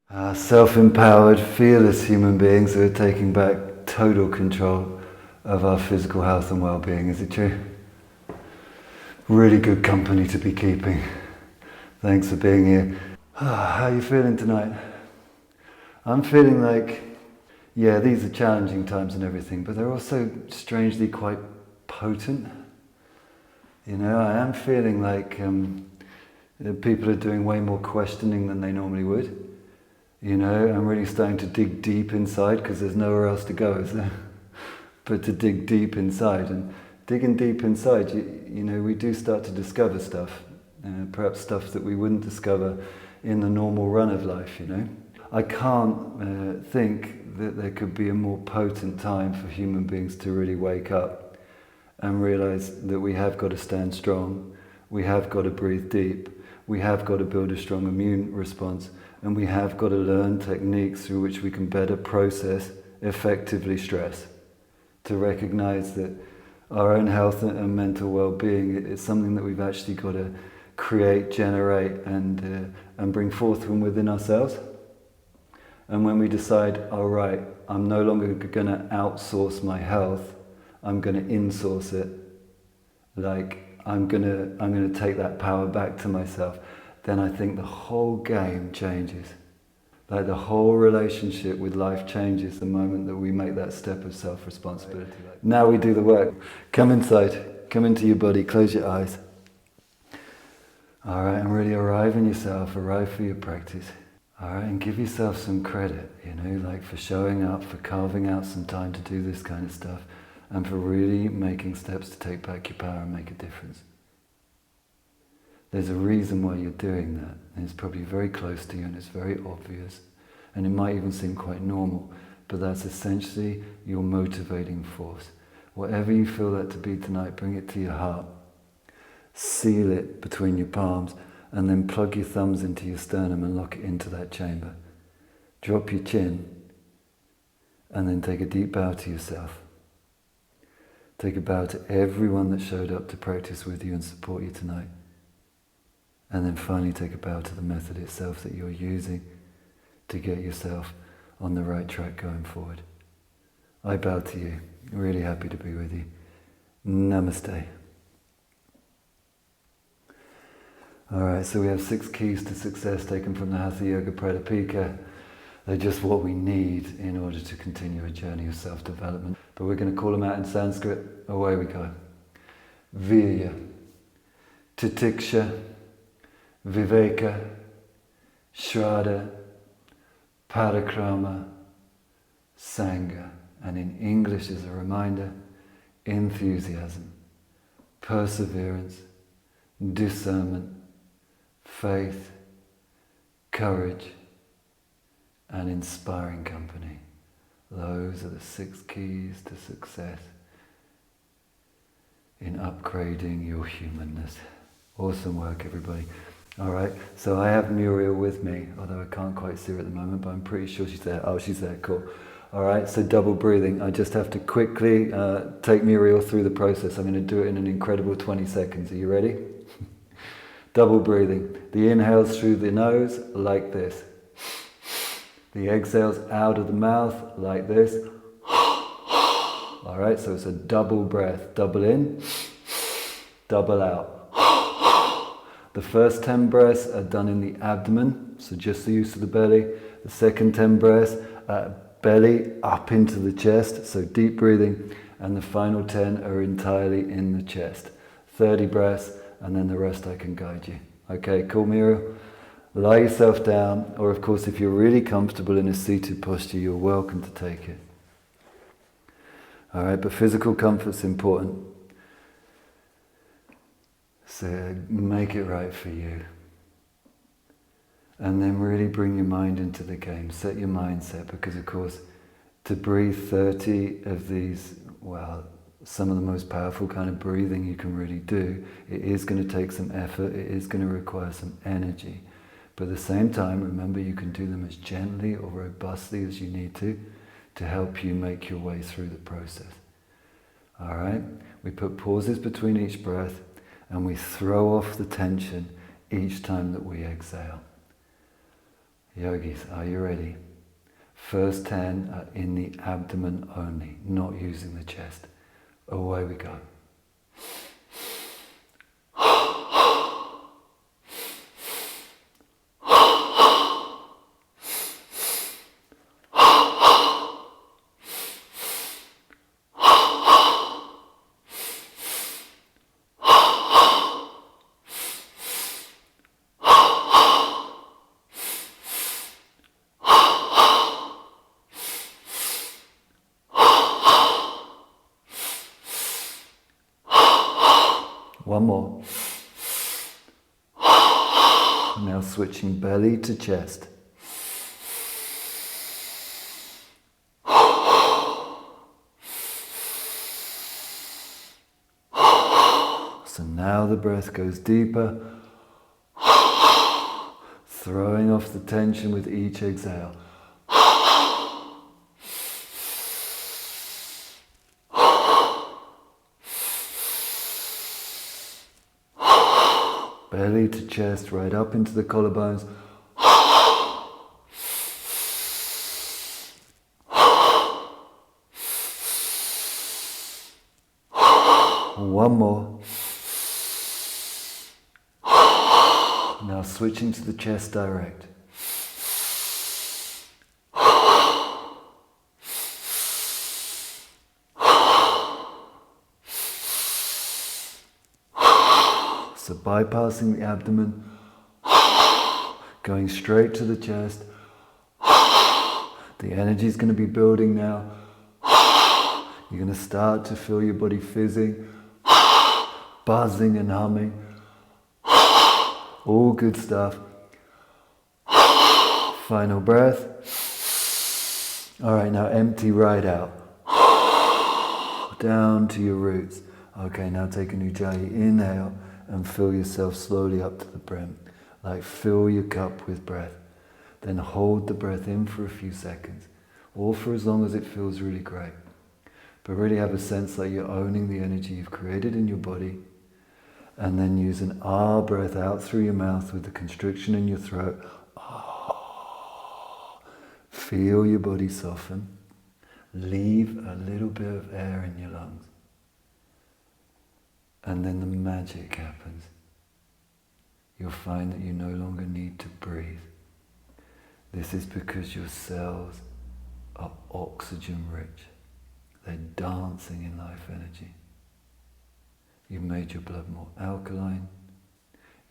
Self-empowered, fearless human beings who are taking back total control of our physical health and well-being. Is it true? Really good company to be keeping. Thanks for being here. How are you feeling tonight? I'm feeling like, yeah, these are challenging times and everything, but they're also strangely quite potent. You know, I am feeling like people are doing way more questioning than they normally would. You know, I'm really starting to dig deep inside because there's nowhere else to go, is there? But to dig deep inside. And digging deep inside, you know, we do start to discover stuff. Perhaps stuff that we wouldn't discover in the normal run of life, you know. I can't think that there could be a more potent time for human beings to really wake up and realize that we have got to stand strong, we have got to breathe deep, we have got to build a strong immune response, and we have got to learn techniques through which we can better process effectively stress, to recognize that our own health and mental well-being is something that we've actually got to create, generate, and bring forth from within ourselves. And when we decide, all right, I'm no longer going to outsource my health, I'm going to insource it, like I'm going to take that power back to myself, then I think the whole game changes. Like the whole relationship with life changes the moment that we make that step of self-responsibility. Now we do the work. Come inside, come into your body, close your eyes. All right, and really arrive in yourself, arrive for your practice. All right, and give yourself some credit, you know, like for showing up, for carving out some time to do this kind of stuff, and for really making steps to take back your power and make a difference. There's a reason why you're doing that, and it's probably very close to you and it's very obvious, and it might even seem quite normal, but that's essentially your motivating force. Whatever you feel that to be tonight, bring it to your heart, seal it between your palms, and then plug your thumbs into your sternum and lock it into that chamber. Drop your chin, and then take a deep bow to yourself. Take a bow to everyone that showed up to practice with you and support you tonight. And then finally take a bow to the method itself that you're using to get yourself on the right track going forward. I bow to you. Really happy to be with you. Namaste. Alright, so we have 6 keys to success taken from the Hatha Yoga Pradipika. They're just what we need in order to continue a journey of self-development. But we're going to call them out in Sanskrit. Away we go. Virya, Titiksha, Viveka, Shraddha, Parikrama, Sangha. And in English, as a reminder, enthusiasm, perseverance, discernment, faith, courage, and inspiring company. Those are the 6 keys to success in upgrading your humanness. Awesome work, everybody. All right, so I have Muriel with me, although I can't quite see her at the moment, but I'm pretty sure she's there. Oh, she's there, cool. All right, so double breathing. I just have to quickly take Muriel through the process. I'm going to do it in an incredible 20 seconds. Are you ready? Double breathing. The inhales through the nose, like this. The exhales out of the mouth, like this. All right, so it's a double breath. Double in, double out. The first 10 breaths are done in the abdomen, so just the use of the belly. The second 10 breaths, belly up into the chest, so deep breathing. And the final 10 are entirely in the chest. 30 breaths, and then the rest I can guide you. Okay, cool, Muriel? Lie yourself down, or of course if you're really comfortable in a seated posture, you're welcome to take it. All right, but physical comfort's important. So make it right for you. And then really bring your mind into the game. Set your mindset, because of course, to breathe 30 of these, well, some of the most powerful kind of breathing you can really do, it is going to take some effort, it is going to require some energy. But at the same time, remember, you can do them as gently or robustly as you need to help you make your way through the process. All right? We put pauses between each breath, and we throw off the tension each time that we exhale. Yogis, are you ready? First 10 are in the abdomen only, not using the chest. Away we go. One more. Now switching belly to chest. So now the breath goes deeper, throwing off the tension with each exhale. Belly to chest, right up into the collarbones. One more. Now switching to the chest direct. So bypassing the abdomen, going straight to the chest. The energy is going to be building now. You're going to start to feel your body fizzing, buzzing and humming. All good stuff. Final breath. All right, now empty right out. Down to your roots. Okay, now take a ujjayi. Inhale and fill yourself slowly up to the brim. Like fill your cup with breath. Then hold the breath in for a few seconds, or for as long as it feels really great. But really have a sense like you're owning the energy you've created in your body, and then use an ah breath out through your mouth with the constriction in your throat. Ah. Feel your body soften. Leave a little bit of air in your lungs. And then the magic happens. You'll find that you no longer need to breathe. This is because your cells are oxygen rich. They're dancing in life energy. You've made your blood more alkaline.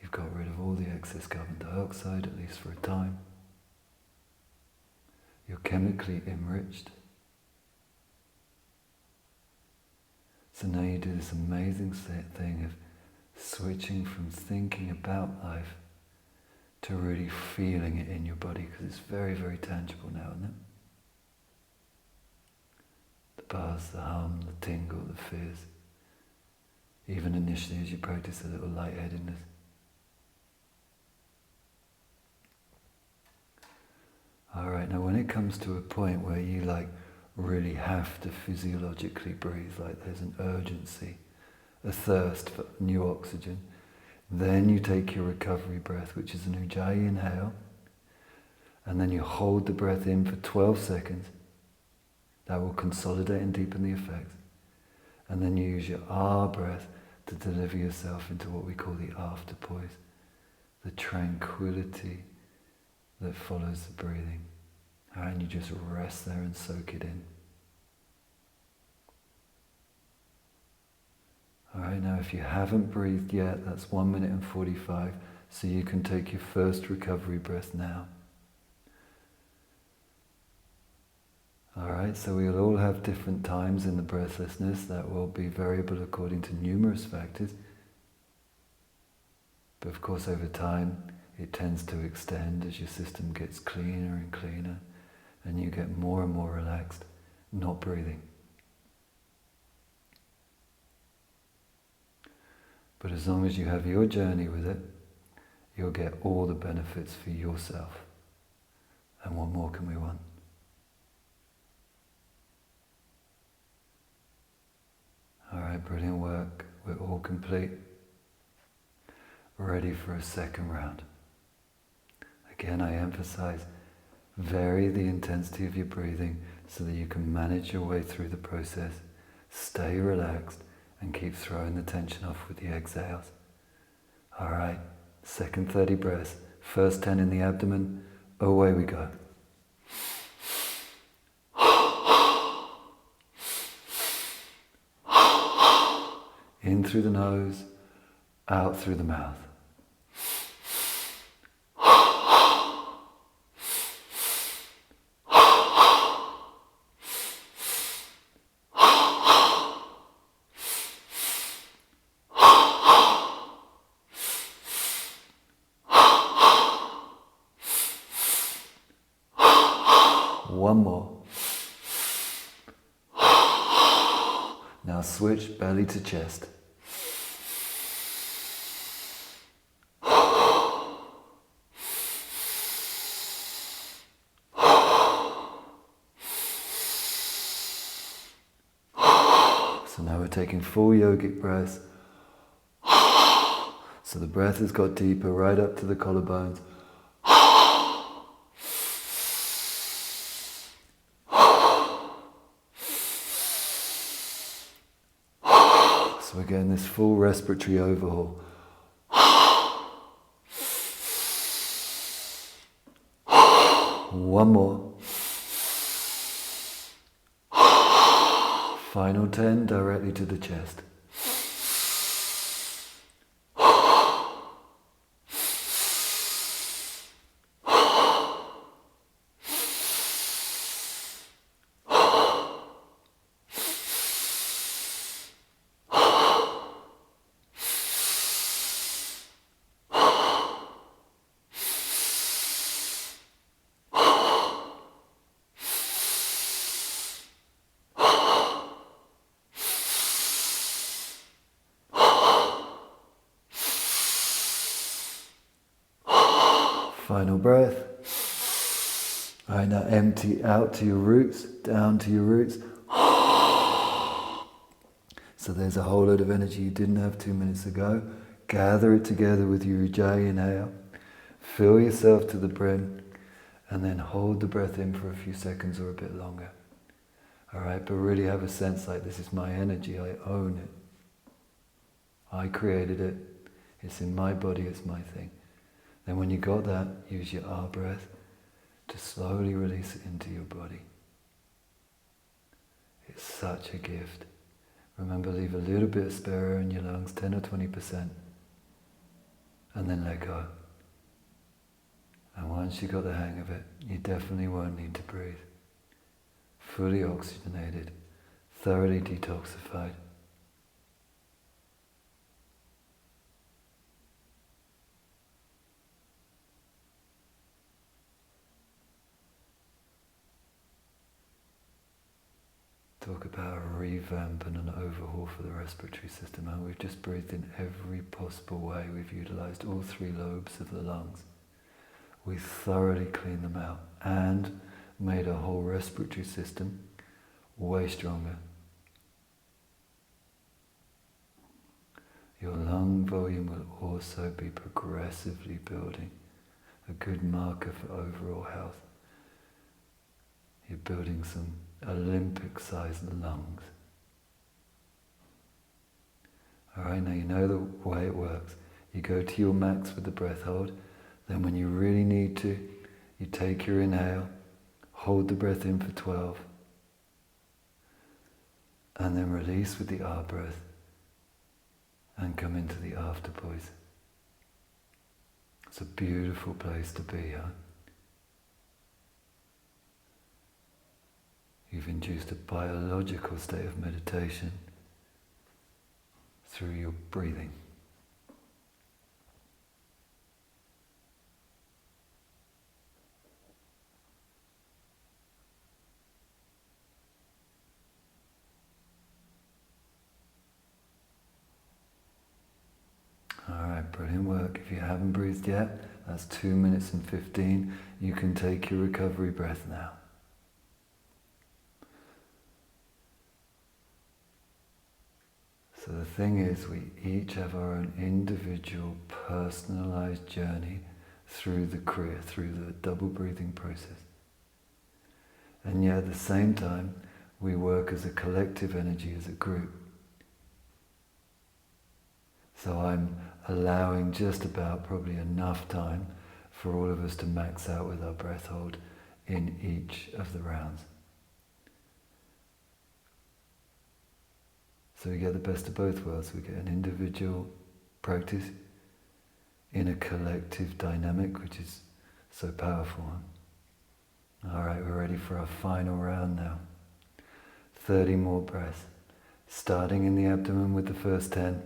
You've got rid of all the excess carbon dioxide, at least for a time. You're chemically enriched. So now you do this amazing thing of switching from thinking about life to really feeling it in your body, because it's very, very tangible now, isn't it? The buzz, the hum, the tingle, the fizz. Even initially as you practice a little lightheadedness. Alright, now when it comes to a point where you really have to physiologically breathe, like there's an urgency, a thirst for new oxygen, then you take your recovery breath, which is an ujjayi inhale, and then you hold the breath in for 12 seconds. That will consolidate and deepen the effects. And then you use your ah breath to deliver yourself into what we call the afterpoise, the tranquility that follows the breathing. And you just rest there and soak it in. Alright, now if you haven't breathed yet, that's 1 minute and 45, so you can take your first recovery breath now. Alright, so we'll all have different times in the breathlessness that will be variable according to numerous factors. But of course over time it tends to extend as your system gets cleaner and cleaner and you get more and more relaxed, not breathing. But as long as you have your journey with it, you'll get all the benefits for yourself. And what more can we want? Alright, brilliant work. We're all complete. Ready for a second round. Again, I emphasize, Vary the intensity of your breathing so that you can manage your way through the process. Stay relaxed and keep throwing the tension off with the exhales. Alright, second 30 breaths, first 10 in the abdomen, away we go. In through the nose, out through the mouth. One more. Now switch belly to chest. So now we're taking full yogic breaths. So the breath has got deeper right up to the collarbones. So we're getting this full respiratory overhaul. One more. Final 10 directly to the chest. Final breath. Alright, now empty out to your roots, down to your roots. So there's a whole load of energy you didn't have 2 minutes ago. Gather it together with your ujjayi inhale. Fill yourself to the brim, and then hold the breath in for a few seconds or a bit longer. Alright, but really have a sense like this is my energy, I own it. I created it. It's in my body, it's my thing. Then when you got that, use your ah breath to slowly release it into your body. It's such a gift. Remember, leave a little bit of spare air in your lungs, 10 or 20%, and then let go. And once you got the hang of it, you definitely won't need to breathe. Fully oxygenated, thoroughly detoxified. Talk about a revamp and an overhaul for the respiratory system, and we've just breathed in every possible way. We've utilized all 3 lobes of the lungs. We thoroughly cleaned them out and made our whole respiratory system way stronger. Your lung volume will also be progressively building, a good marker for overall health. You're building some Olympic-sized lungs. Alright, now you know the way it works. You go to your max with the breath hold, then when you really need to, you take your inhale, hold the breath in for 12, and then release with the ah breath, and come into the after poise. It's a beautiful place to be, huh? You've induced a biological state of meditation through your breathing. Alright, brilliant work. If you haven't breathed yet, that's 2 minutes and 15. You can take your recovery breath now. So the thing is, we each have our own individual, personalized journey through the Kriya, through the double breathing process. And yet at the same time, we work as a collective energy, as a group. So I'm allowing just about probably enough time for all of us to max out with our breath hold in each of the rounds. So we get the best of both worlds. We get an individual practice in a collective dynamic, which is so powerful. All right, we're ready for our final round now. 30 more breaths. Starting in the abdomen with the first 10.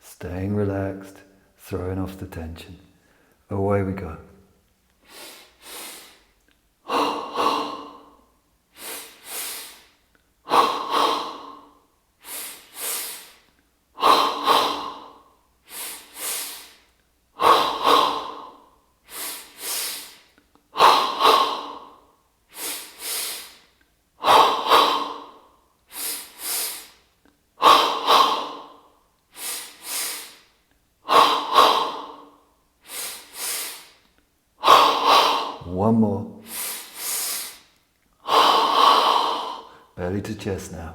Staying relaxed, throwing off the tension. Away we go. One more. Belly to chest now.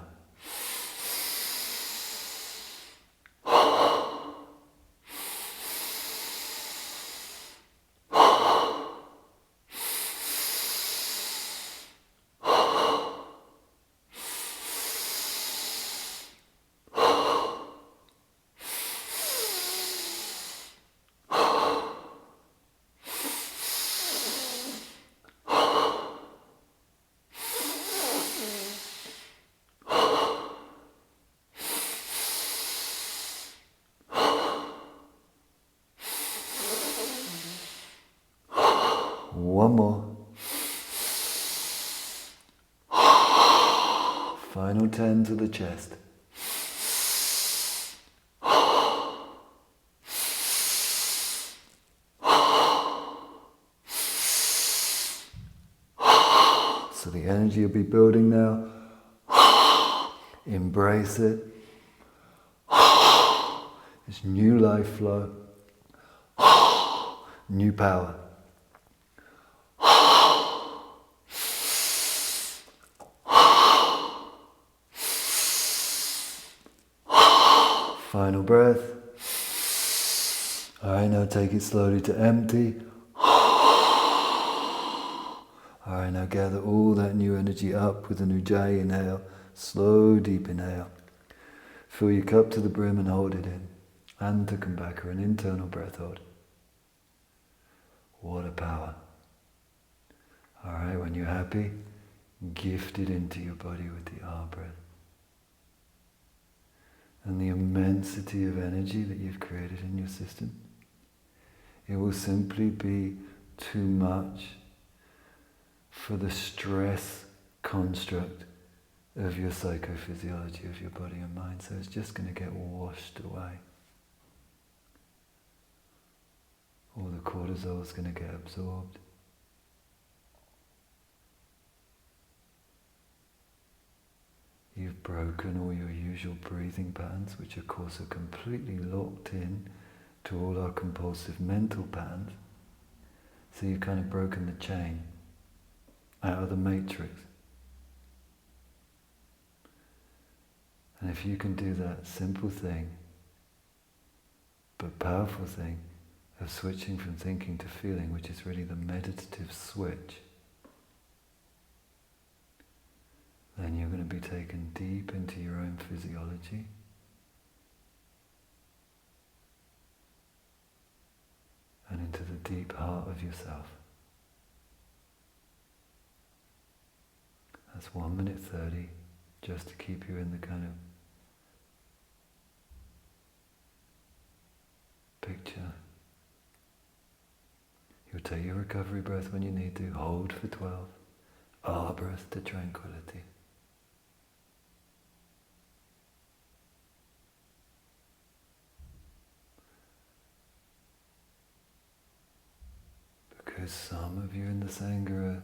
One more. Final 10 to the chest. So the energy you'll be building now, embrace it. It's new life flow, new power. Final breath. All right, now take it slowly to empty. All right, now gather all that new energy up with an ujjayi inhale. Slow, deep inhale. Fill your cup to the brim and hold it in. Antakambaka, an internal breath hold. What a power. All right, when you're happy, gift it into your body with the R breath. And the immensity of energy that you've created in your system, it will simply be too much for the stress construct of your psychophysiology, of your body and mind. So it's just going to get washed away. All the cortisol is going to get absorbed. You've broken all your usual breathing patterns, which of course are completely locked in to all our compulsive mental patterns. So you've kind of broken the chain out of the matrix. And if you can do that simple thing, but powerful thing, of switching from thinking to feeling, which is really the meditative switch, then you're going to be taken deep into your own physiology. And into the deep heart of yourself. That's 1 minute 30, just to keep you in the kind of picture. You'll take your recovery breath when you need to, hold for 12, R breath to tranquility. Because some of you in the Sangha,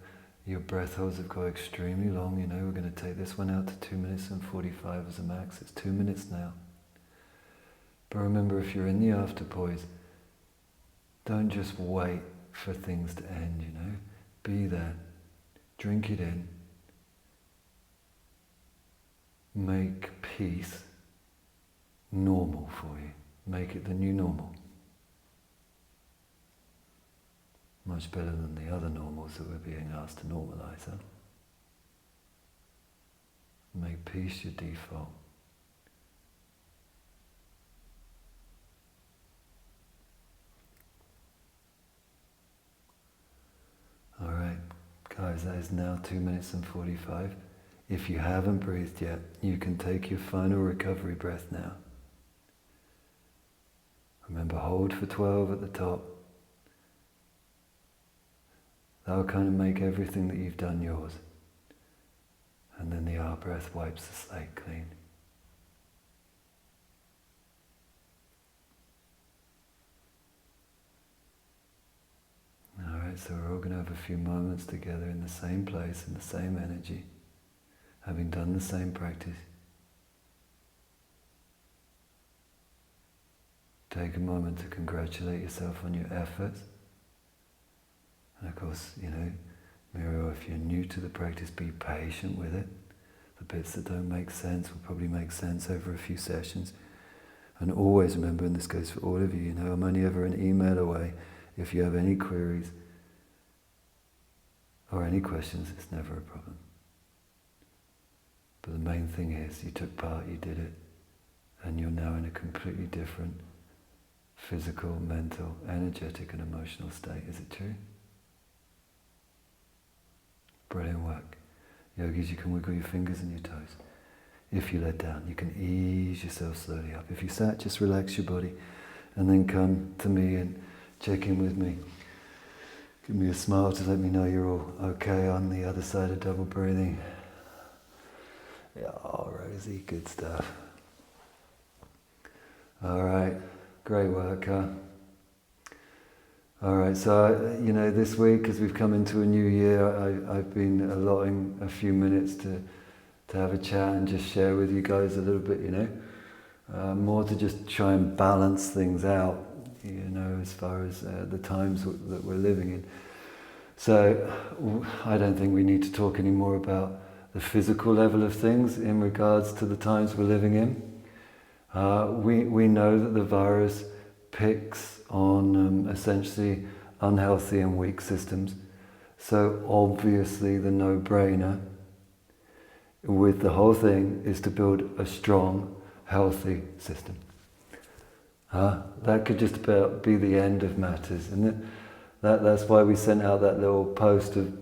your breath holds have got extremely long. You know, we're going to take this one out to 2 minutes and 45 as a max. It's 2 minutes now. But remember, if you're in the after poise, don't just wait for things to end, you know. Be there. Drink it in. make peace normal for you. Make it the new normal. Much better than the other normals that we're being asked to normalize, huh? Make peace your default. Alright, guys, that is now 2 minutes and 45. If you haven't breathed yet, you can take your final recovery breath now. Remember, hold for 12 at the top. That'll kind of make everything that you've done yours. And then the out breath wipes the slate clean. Alright, so we're all going to have a few moments together in the same place, in the same energy, having done the same practice. Take a moment to congratulate yourself on your efforts. And of course, Muriel, if you're new to the practice, be patient with it. The bits that don't make sense will probably make sense over a few sessions. And always remember, and this goes for all of you, I'm only ever an email away. If you have any queries or any questions, it's never a problem. But the main thing is, you took part, you did it, and you're now in a completely different physical, mental, energetic and emotional state. Is it true? Brilliant work. Yogis, you can wiggle your fingers and your toes. If you let down, you can ease yourself slowly up. If you sat, just relax your body and then come to me and check in with me. Give me a smile to let me know you're all okay on the other side of double breathing. Yeah, Rosie, good stuff. Alright, great work, huh? Alright, so, this week as we've come into a new year, I've been allotting a few minutes to have a chat and just share with you guys a little bit, more to just try and balance things out, as far as the times that we're living in. So, I don't think we need to talk anymore about the physical level of things in regards to the times we're living in. We know that the virus picks on essentially unhealthy and weak systems. So obviously the no-brainer with the whole thing is to build a strong, healthy system. That could just about be the end of matters, and that's why we sent out that little post of,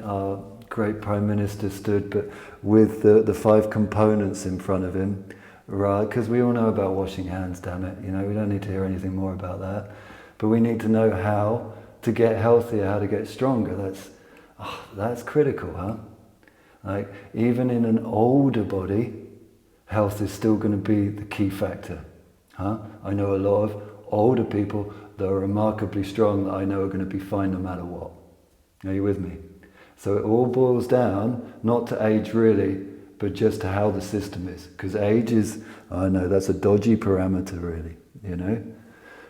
our great Prime Minister stood but with the 5 components in front of him. Right, because we all know about washing hands, damn it. We don't need to hear anything more about that. But we need to know how to get healthier, how to get stronger. That's critical, huh? Like, even in an older body, health is still going to be the key factor. I know a lot of older people that are remarkably strong that I know are going to be fine no matter what. Are you with me? So it all boils down, not to age really, but just to how the system is. Because age is, I know, that's a dodgy parameter really,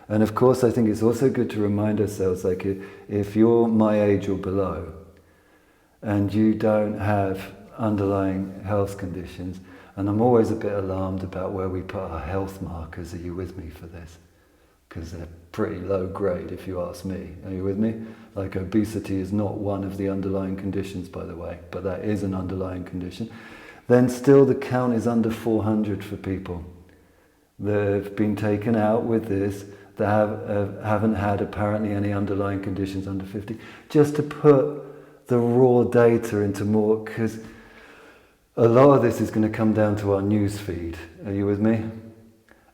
And of course I think it's also good to remind ourselves, like if you're my age or below, and you don't have underlying health conditions, and I'm always a bit alarmed about where we put our health markers, are you with me for this? Because they're pretty low grade if you ask me, are you with me? Like obesity is not one of the underlying conditions, by the way, but that is an underlying condition. Then still the count is under 400 for people that have been taken out with this, that haven't had apparently any underlying conditions under 50, just to put the raw data into more, because a lot of this is going to come down to our news feed, are you with me?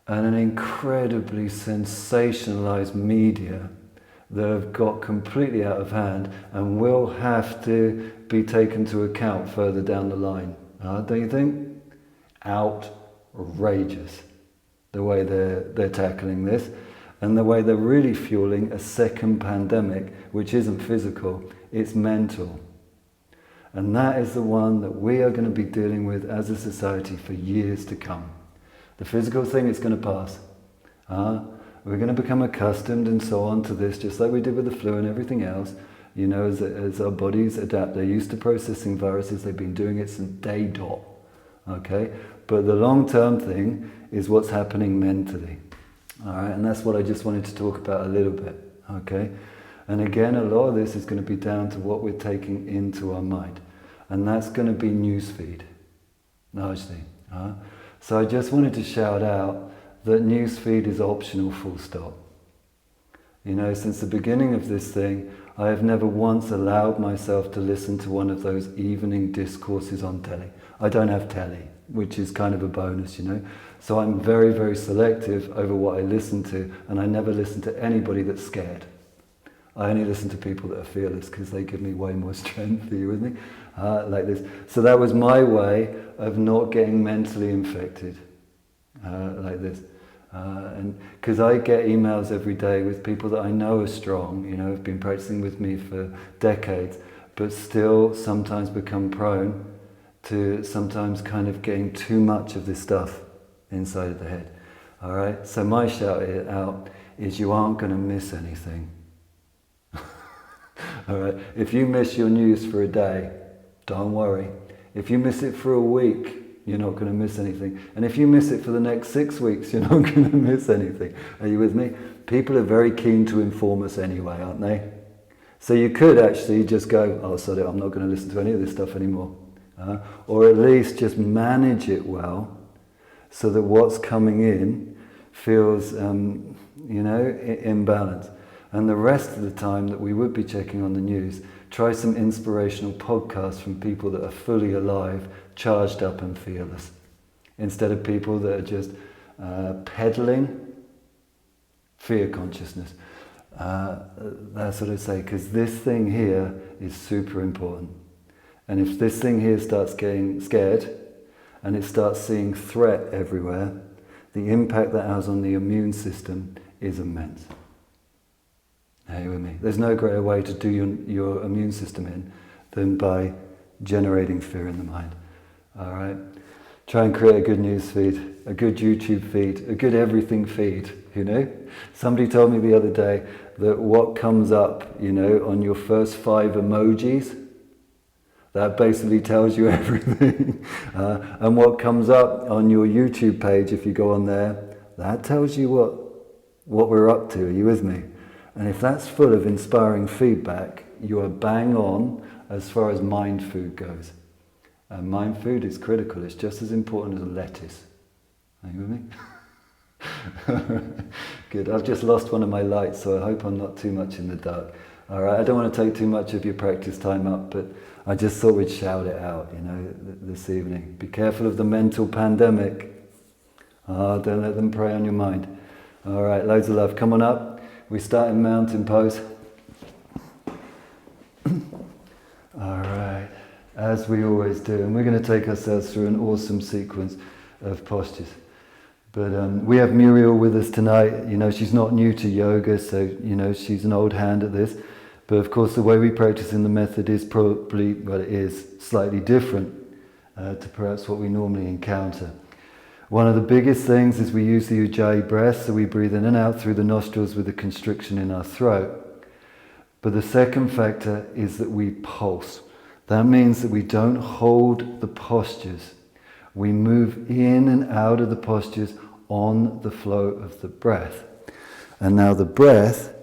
And an incredibly sensationalized media that have got completely out of hand and will have to be taken to account further down the line. Don't you think? Outrageous the way they're tackling this, and the way they're really fueling a second pandemic, which isn't physical, it's mental. And that is the one that we are going to be dealing with as a society for years to come. The physical thing is going to pass. We're going to become accustomed and so on to this, just like we did with the flu and everything else. As our bodies adapt, they're used to processing viruses. They've been doing it since day dot. okay? But the long-term thing is what's happening mentally, all right? And that's what I just wanted to talk about a little bit, okay? And again, a lot of this is going to be down to what we're taking into our mind. And that's going to be newsfeed, largely. So I just wanted to shout out that newsfeed is optional, full stop. You know, since the beginning of this thing, I have never once allowed myself to listen to one of those evening discourses on telly. I don't have telly, which is kind of a bonus, you know. So I'm very, very selective over what I listen to, and I never listen to anybody that's scared. I only listen to people that are fearless because they give me way more strength. Are you with me? Like this. So that was my way of not getting mentally infected, like this. And because I get emails every day with people that I know are strong, you know, have been practicing with me for decades, but still sometimes become prone to sometimes kind of getting too much of this stuff inside of the head. All right. So my shout out is you aren't going to miss anything. All right. If you miss your news for a day, don't worry. If you miss it for a week, you're not going to miss anything. And if you miss it for the next 6 weeks, you're not going to miss anything. Are you with me? People are very keen to inform us anyway, aren't they? So you could actually just go, oh, sorry, I'm not going to listen to any of this stuff anymore. Or at least just manage it well so that what's coming in feels, you know, in balance. And the rest of the time that we would be checking on the news, try some inspirational podcasts from people that are fully alive, charged up and fearless, instead of people that are just peddling fear consciousness. That's what I say, because this thing here is super important. And if this thing here starts getting scared and it starts seeing threat everywhere, the impact that has on the immune system is immense. Are you with me? There's no greater way to do your immune system in than by generating fear in the mind. All right? Try and create a good news feed, a good YouTube feed, a good everything feed, you know? Somebody told me the other day that what comes up, you know, on your first 5 emojis, that basically tells you everything. And what comes up on your YouTube page, if you go on there, that tells you what we're up to. Are you with me? And if that's full of inspiring feedback, you are bang on as far as mind food goes. And mind food is critical. It's just as important as lettuce. Are you with me? Good. I've just lost one of my lights, so I hope I'm not too much in the dark. All right. I don't want to take too much of your practice time up, but I just thought we'd shout it out, you know, this evening. Be careful of the mental pandemic. Don't let them prey on your mind. All right. Loads of love. Come on up. We start in mountain pose. All right, as we always do, and we're going to take ourselves through an awesome sequence of postures. But we have Muriel with us tonight. You know, she's not new to yoga, so, you know, she's an old hand at this. But of course, the way we practice in the method is probably, well, it is slightly different to perhaps what we normally encounter. One of the biggest things is we use the ujjayi breath, so we breathe in and out through the nostrils with a constriction in our throat. But the second factor is that we pulse. That means that we don't hold the postures. We move in and out of the postures on the flow of the breath. And now the breath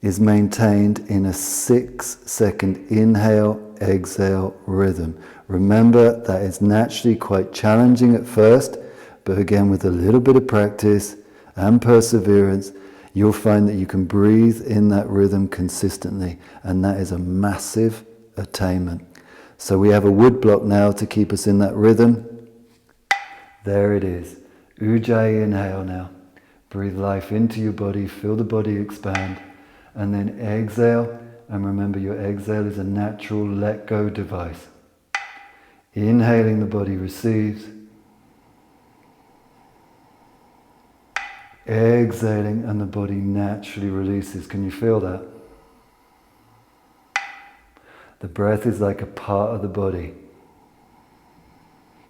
is maintained in a 6-second inhale, exhale rhythm. Remember, that is naturally quite challenging at first, but again, with a little bit of practice and perseverance, you'll find that you can breathe in that rhythm consistently, and that is a massive attainment. So we have a wood block now to keep us in that rhythm. There it is. Ujjayi inhale now. Breathe life into your body, feel the body expand, and then exhale, and remember your exhale is a natural let go device. Inhaling, the body receives. Exhaling, and the body naturally releases. Can you feel that? The breath is like a part of the body.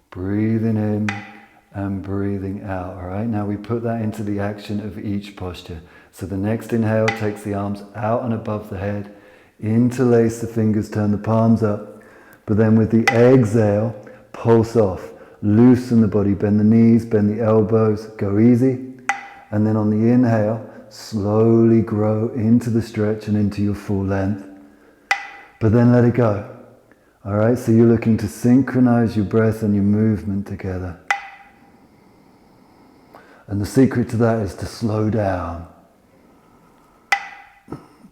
Breathing in and breathing out. All right, now we put that into the action of each posture. So the next inhale takes the arms out and above the head. Interlace the fingers, turn the palms up. But then with the exhale, pulse off. loosen the body, bend the knees, bend the elbows, go easy. And then on the inhale, slowly grow into the stretch and into your full length. But then let it go. All right, so you're looking to synchronize your breath and your movement together. And the secret to that is to slow down,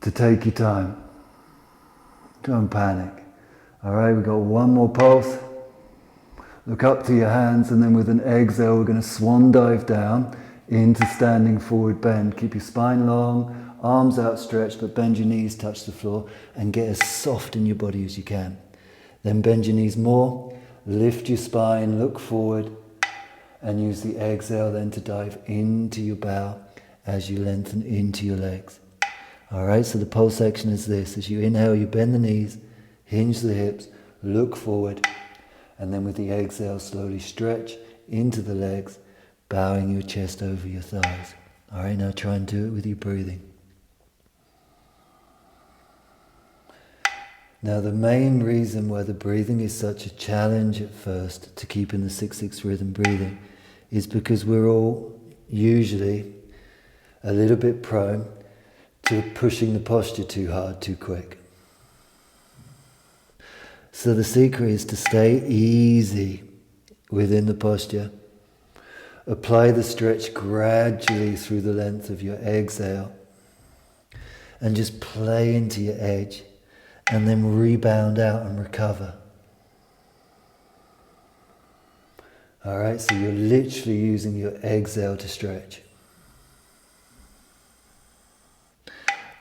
to take your time. Don't panic. All right, we've got one more pulse. Look up to your hands, and then with an exhale, we're going to swan dive down into standing forward bend. Keep your spine long, arms outstretched, but bend your knees, touch the floor, and get as soft in your body as you can. Then bend your knees more, lift your spine, look forward, and use the exhale then to dive into your bow as you lengthen into your legs. All right, so the pulse action is this. As you inhale, you bend the knees, hinge the hips, look forward, and then with the exhale, slowly stretch into the legs, bowing your chest over your thighs. All right, now try and do it with your breathing. Now the main reason why the breathing is such a challenge at first to keep in the 6-6 rhythm breathing is because we're all usually a little bit prone to pushing the posture too hard, too quick. So the secret is to stay easy within the posture. Apply the stretch gradually through the length of your exhale and just play into your edge and then rebound out and recover. All right, so you're literally using your exhale to stretch.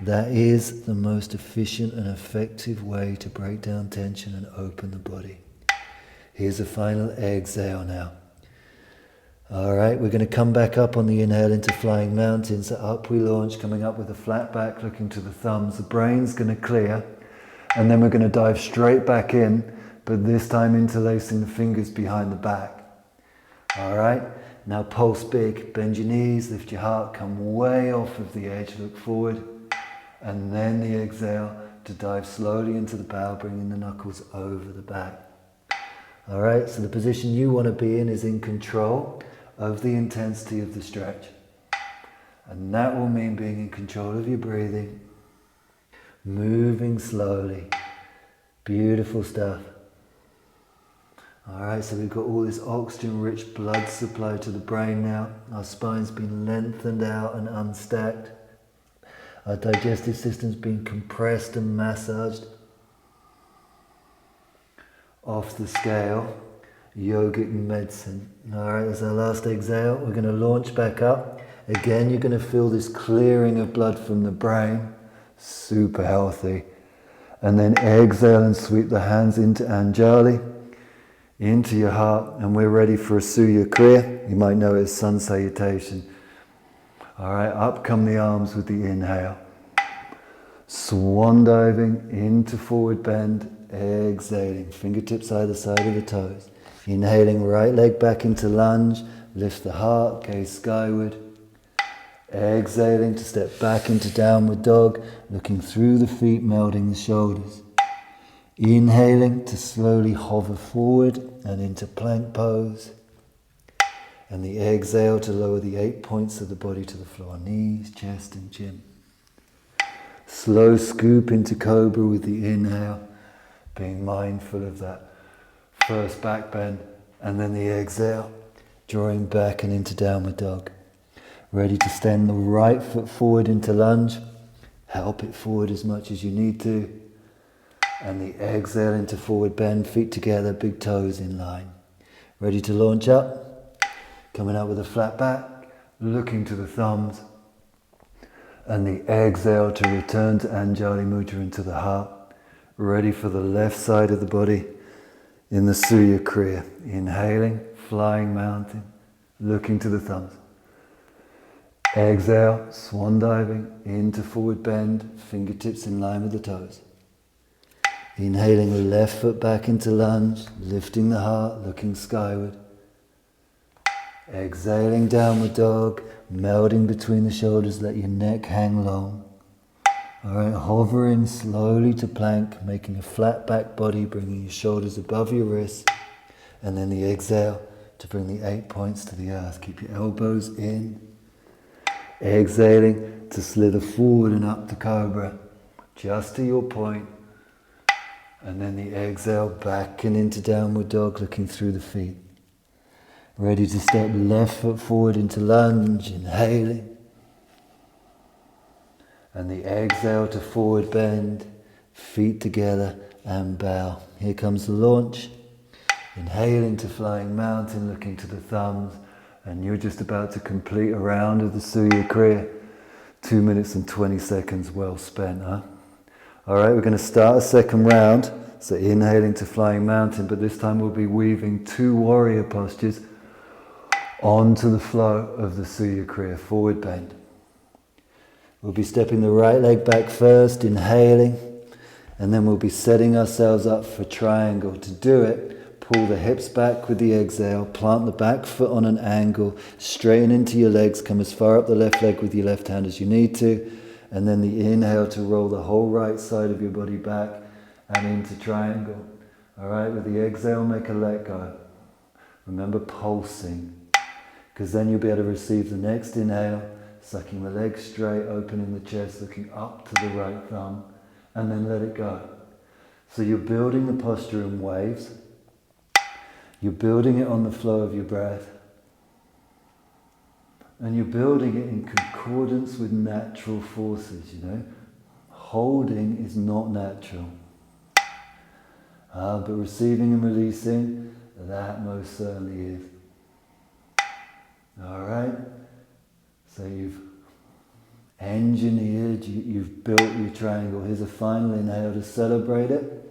That is the most efficient and effective way to break down tension and open the body. Here's a final exhale now. All right, we're going to come back up on the inhale into flying mountain. So up we launch, coming up with a flat back, looking to the thumbs. The brain's going to clear, and then we're going to dive straight back in, but this time interlacing the fingers behind the back. All right, now pulse big, bend your knees, lift your heart, come way off of the edge, look forward. And then the exhale to dive slowly into the bow, bringing the knuckles over the back. All right, so the position you want to be in is in control of the intensity of the stretch. And that will mean being in control of your breathing, moving slowly. Beautiful stuff. All right, so we've got all this oxygen-rich blood supply to the brain now. Our spine's been lengthened out and unstacked. Our digestive system's been compressed and massaged. Off the scale, yogic medicine. All right, as our last exhale, we're going to launch back up. Again, you're going to feel this clearing of blood from the brain. Super healthy. And then exhale and sweep the hands into Anjali, into your heart, and we're ready for a Surya Kriya. You might know it as sun salutation. All right, up come the arms with the inhale. Swan diving into forward bend, exhaling, fingertips either side of the toes. Inhaling, right leg back into lunge, lift the heart, gaze skyward. Exhaling to step back into downward dog, looking through the feet, melding the shoulders. Inhaling to slowly hover forward and into plank pose. And the exhale to lower the 8 points of the body to the floor, knees, chest and chin. Slow scoop into cobra with the inhale, being mindful of that first back bend, and then the exhale, drawing back and into downward dog. Ready to stand the right foot forward into lunge, help it forward as much as you need to, and the exhale into forward bend, feet together, big toes in line. Ready to launch up, coming up with a flat back, looking to the thumbs, and the exhale to return to Anjali Mudra into the heart, ready for the left side of the body in the Surya Kriya. Inhaling, flying mountain, looking to the thumbs. Exhale, swan diving into forward bend, fingertips in line with the toes. Inhaling the left foot back into lunge, lifting the heart, looking skyward. Exhaling downward dog, melding between the shoulders, let your neck hang long. Alright, hovering slowly to plank, making a flat back body, bringing your shoulders above your wrists. And then the exhale to bring the 8 points to the earth. Keep your elbows in. Exhaling to slither forward and up to cobra, just to your point. And then the exhale back and into downward dog, looking through the feet. Ready to step left foot forward into lunge, inhaling. And the exhale to forward bend, feet together and bow. Here comes the launch. Inhaling to flying mountain, looking to the thumbs. And you're just about to complete a round of the Surya Kriya. 2 minutes and 20 seconds well spent, huh? All right, we're going to start a second round. So inhaling to flying mountain, but this time we'll be weaving 2 warrior postures onto the flow of the Surya Kriya, forward bend. We'll be stepping the right leg back first, inhaling, and then we'll be setting ourselves up for triangle. To do it, pull the hips back with the exhale, plant the back foot on an angle, straighten into your legs, come as far up the left leg with your left hand as you need to, and then the inhale to roll the whole right side of your body back and into triangle. All right, with the exhale, make a let go. Remember pulsing, because then you'll be able to receive the next inhale, sucking the legs straight, opening the chest, looking up to the right thumb, and then let it go. So you're building the posture in waves. You're building it on the flow of your breath. And you're building it in concordance with natural forces, you know. Holding is not natural. But receiving and releasing, that most certainly is. All right? So you've engineered, you've built your triangle. Here's a final inhale to celebrate it.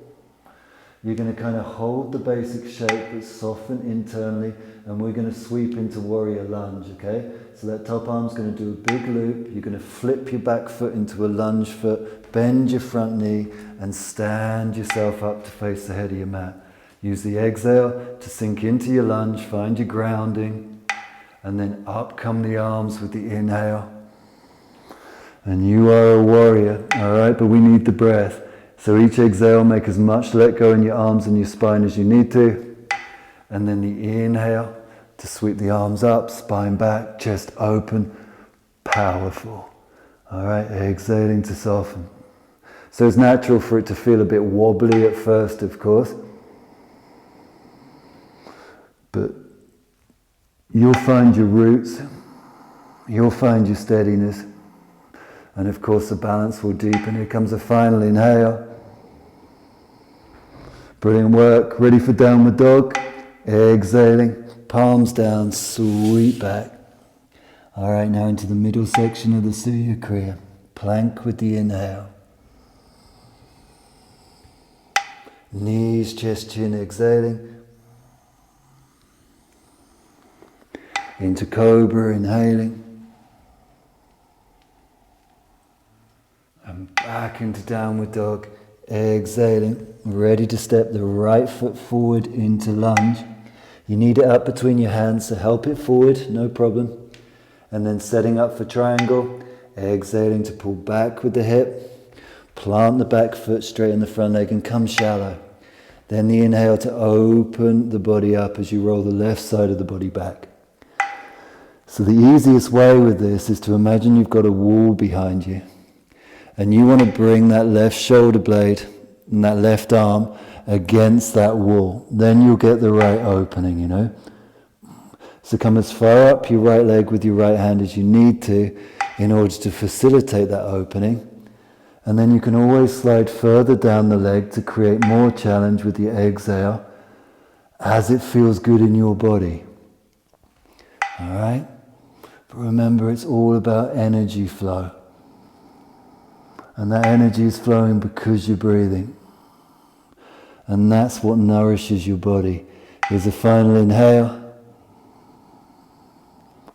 You're going to kind of hold the basic shape but soften internally, and we're going to sweep into warrior lunge, okay? So that top arm's going to do a big loop. You're going to flip your back foot into a lunge foot, bend your front knee, and stand yourself up to face the head of your mat. Use the exhale to sink into your lunge, find your grounding, and then up come the arms with the inhale. And you are a warrior, all right? But we need the breath. So each exhale, make as much let go in your arms and your spine as you need to. And then the inhale to sweep the arms up, spine back, chest open, powerful. All right, exhaling to soften. So it's natural for it to feel a bit wobbly at first, of course. But you'll find your roots, you'll find your steadiness, and of course the balance will deepen. Here comes a final inhale. Brilliant work. Ready for downward dog. Exhaling, palms down, sweep back. All right, now into the middle section of the Surya Kriya. Plank with the inhale. Knees, chest, chin, exhaling. Into cobra, inhaling. And back into downward dog, exhaling. Ready to step the right foot forward into lunge. You need it up between your hands, so help it forward, no problem. And then setting up for triangle, exhaling to pull back with the hip. Plant the back foot straight in the front leg and come shallow. Then the inhale to open the body up as you roll the left side of the body back. So the easiest way with this is to imagine you've got a wall behind you. And you want to bring that left shoulder blade and that left arm against that wall. Then you'll get the right opening, you know. So come as far up your right leg with your right hand as you need to in order to facilitate that opening. And then you can always slide further down the leg to create more challenge with your exhale as it feels good in your body. All right? But remember, it's all about energy flow. And that energy is flowing because you're breathing. And that's what nourishes your body. Here's a final inhale.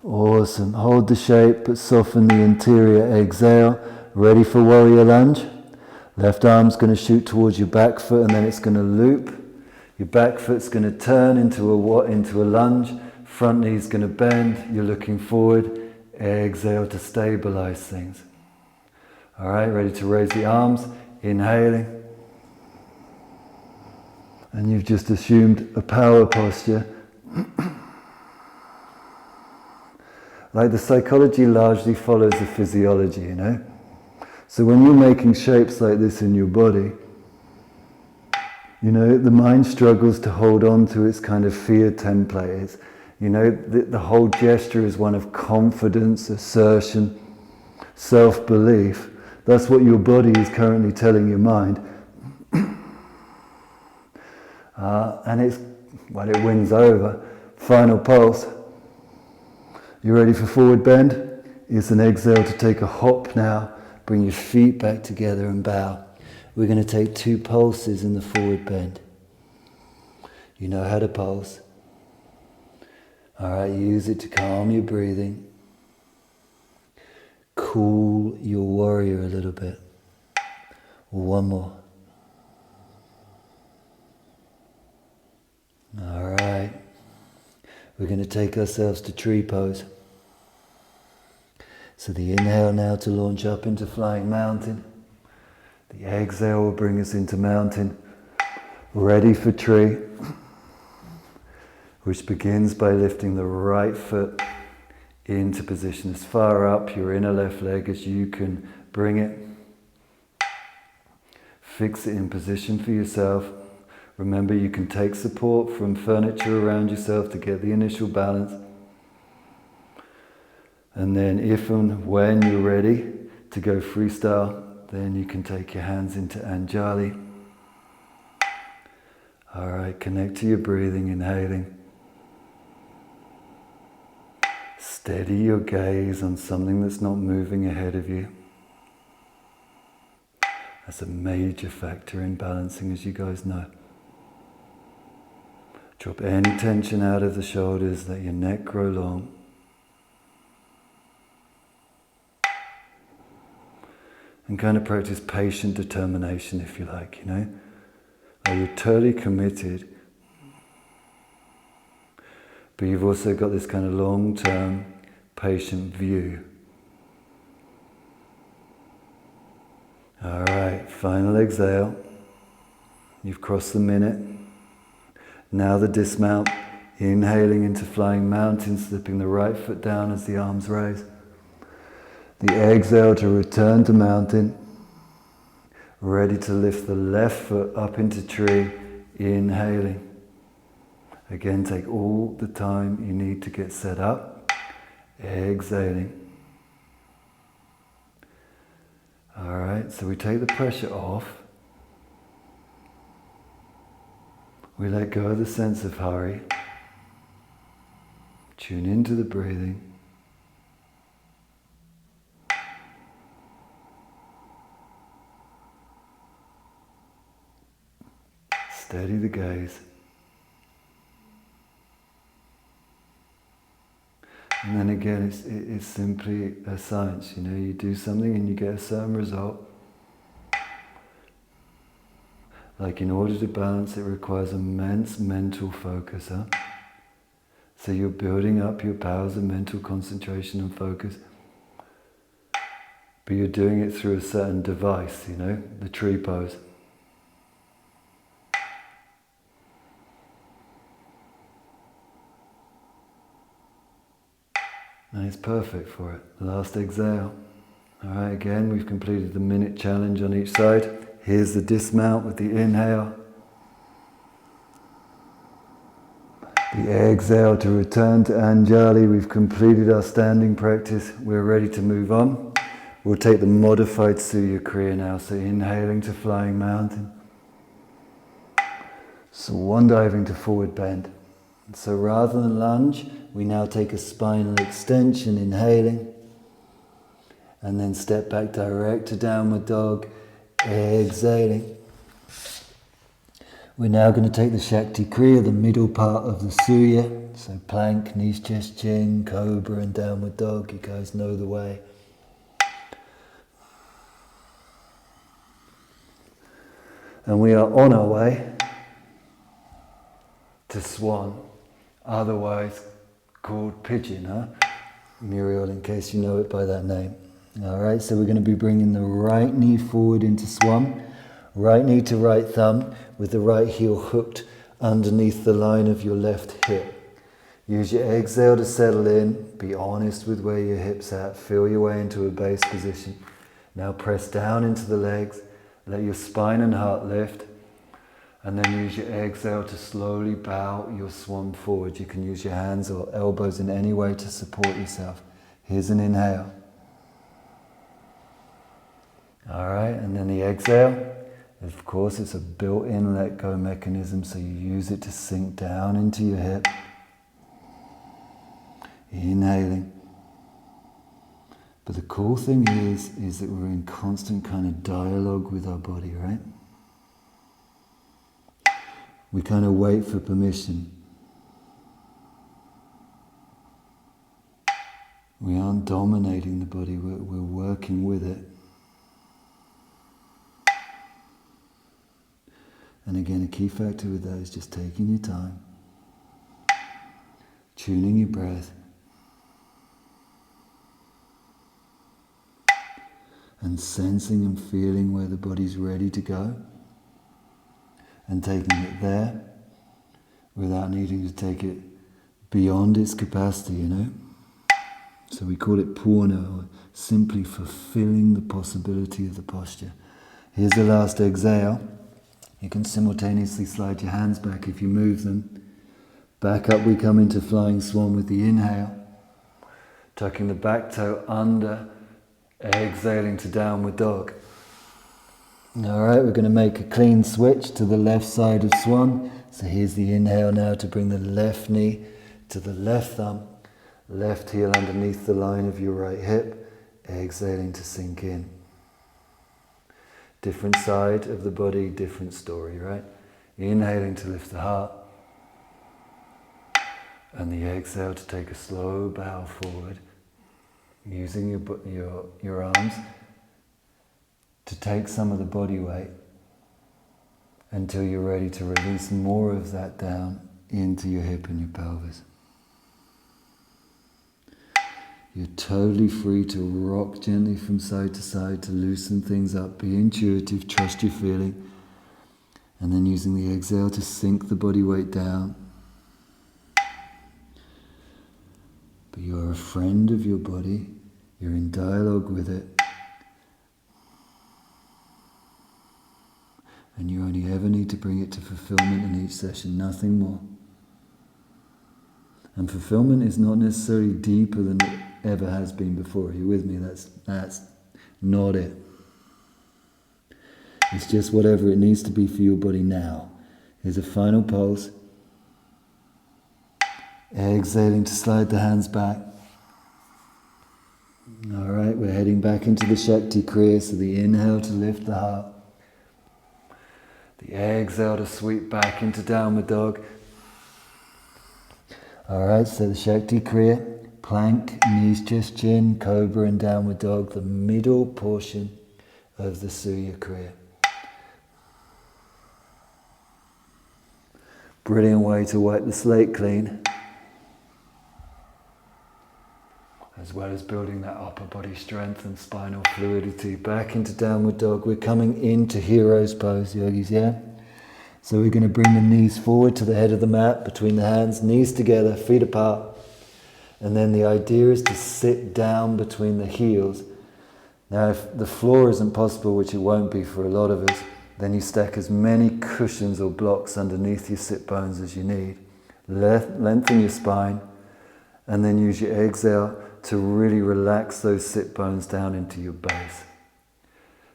Awesome. Hold the shape, but soften the interior. Exhale. Ready for warrior lunge. Left arm's going to shoot towards your back foot, and then it's going to loop. Your back foot's going to turn into a lunge. Front knee's going to bend. You're looking forward. Exhale to stabilize things. All right, ready to raise the arms. Inhaling. And you've just assumed a power posture. Like the psychology largely follows the physiology, you know? So when you're making shapes like this in your body, you know, the mind struggles to hold on to its kind of fear template. It's, you know, the whole gesture is one of confidence, assertion, self-belief. That's what your body is currently telling your mind. And it's, well, it wins over. Final pulse. You ready for forward bend? It's an exhale to take a hop now. Bring your feet back together and bow. We're going to take 2 pulses in the forward bend. You know how to pulse. Alright, use it to calm your breathing. Cool your warrior a little bit. One more. Alright. We're going to take ourselves to tree pose. So the inhale now to launch up into flying mountain. The exhale will bring us into mountain. Ready for tree. Which begins by lifting the right foot into position as far up your inner left leg as you can bring it. Fix it in position for yourself. Remember, you can take support from furniture around yourself to get the initial balance. And then if and when you're ready to go freestyle, then you can take your hands into Anjali. Alright, connect to your breathing, inhaling. Steady your gaze on something that's not moving ahead of you. That's a major factor in balancing, as you guys know. Drop any tension out of the shoulders, let your neck grow long. And kind of practice patient determination, if you like, you know. You're totally committed, but you've also got this kind of long-term, patient view. Alright, final exhale. You've crossed the minute. Now the dismount, inhaling into flying mountain, slipping the right foot down as the arms raise. The exhale to return to mountain. Ready to lift the left foot up into tree, inhaling. Again, take all the time you need to get set up. Exhaling. Alright, so we take the pressure off. We let go of the sense of hurry. Tune into the breathing. Steady the gaze. And then again, it's simply a science, you know, you do something and you get a certain result. Like in order to balance, it requires immense mental focus, huh? So you're building up your powers of mental concentration and focus. But you're doing it through a certain device, you know, the tree pose. And it's perfect for it. Last exhale. Alright, again, we've completed the minute challenge on each side. Here's the dismount with the inhale. The exhale to return to Anjali. We've completed our standing practice. We're ready to move on. We'll take the modified Surya Kriya now. So inhaling to flying mountain. Swan diving to forward bend. So rather than lunge, we now take a spinal extension, inhaling, and then step back direct to downward dog, exhaling. We're now going to take the Shakti Kriya, the middle part of the Surya, so plank, knees, chest, chin, cobra and downward dog. You guys know the way. And we are on our way to Swan, otherwise called pigeon, huh? Muriel, in case you know it by that name. Alright, so we're going to be bringing the right knee forward into Swan, right knee to right thumb, with the right heel hooked underneath the line of your left hip. Use your exhale to settle in. Be honest with where your hips are at. Feel your way into a base position. Now press down into the legs. Let your spine and heart lift. And then use your exhale to slowly bow your swan forward. You can use your hands or elbows in any way to support yourself. Here's an inhale. Alright, and then the exhale. Of course, it's a built-in let-go mechanism, so you use it to sink down into your hip. Inhaling. But the cool thing is that we're in constant kind of dialogue with our body, right? We kind of wait for permission. We aren't dominating the body, we're working with it. And again, a key factor with that is just taking your time, tuning your breath, and sensing and feeling where the body's ready to go, and taking it there without needing to take it beyond its capacity, you know? So we call it purna, or simply fulfilling the possibility of the posture. Here's the last exhale. You can simultaneously slide your hands back if you move them. Back up we come into flying swan with the inhale. Tucking the back toe under, exhaling to downward dog. Alright, we're going to make a clean switch to the left side of swan. So here's the inhale now to bring the left knee to the left thumb. Left heel underneath the line of your right hip. Exhaling to sink in. Different side of the body, different story, right? Inhaling to lift the heart. And the exhale to take a slow bow forward. Using your arms to take some of the body weight until you're ready to release more of that down into your hip and your pelvis. You're totally free to rock gently from side to side, to loosen things up, be intuitive, trust your feeling, and then using the exhale to sink the body weight down. But you're a friend of your body, you're in dialogue with it, and you only ever need to bring it to fulfillment in each session, nothing more. And fulfillment is not necessarily deeper than it ever has been before. Are you with me? That's not it. It's just whatever it needs to be for your body now. Here's a final pulse. Exhaling to slide the hands back. Alright, we're heading back into the Shakti Kriya, so the inhale to lift the heart. The exhale to sweep back into downward dog. Alright, so the Shakti Kriya, plank, knees, chest, chin, cobra and downward dog, the middle portion of the Surya Kriya. Brilliant way to wipe the slate clean, as well as building that upper body strength and spinal fluidity. Back into downward dog. We're coming into hero's pose, yogis, yeah? So we're going to bring the knees forward to the head of the mat, between the hands, knees together, feet apart. And then the idea is to sit down between the heels. Now if the floor isn't possible, which it won't be for a lot of us, then you stack as many cushions or blocks underneath your sit bones as you need. Lengthen your spine, and then use your exhale to really relax those sit bones down into your base.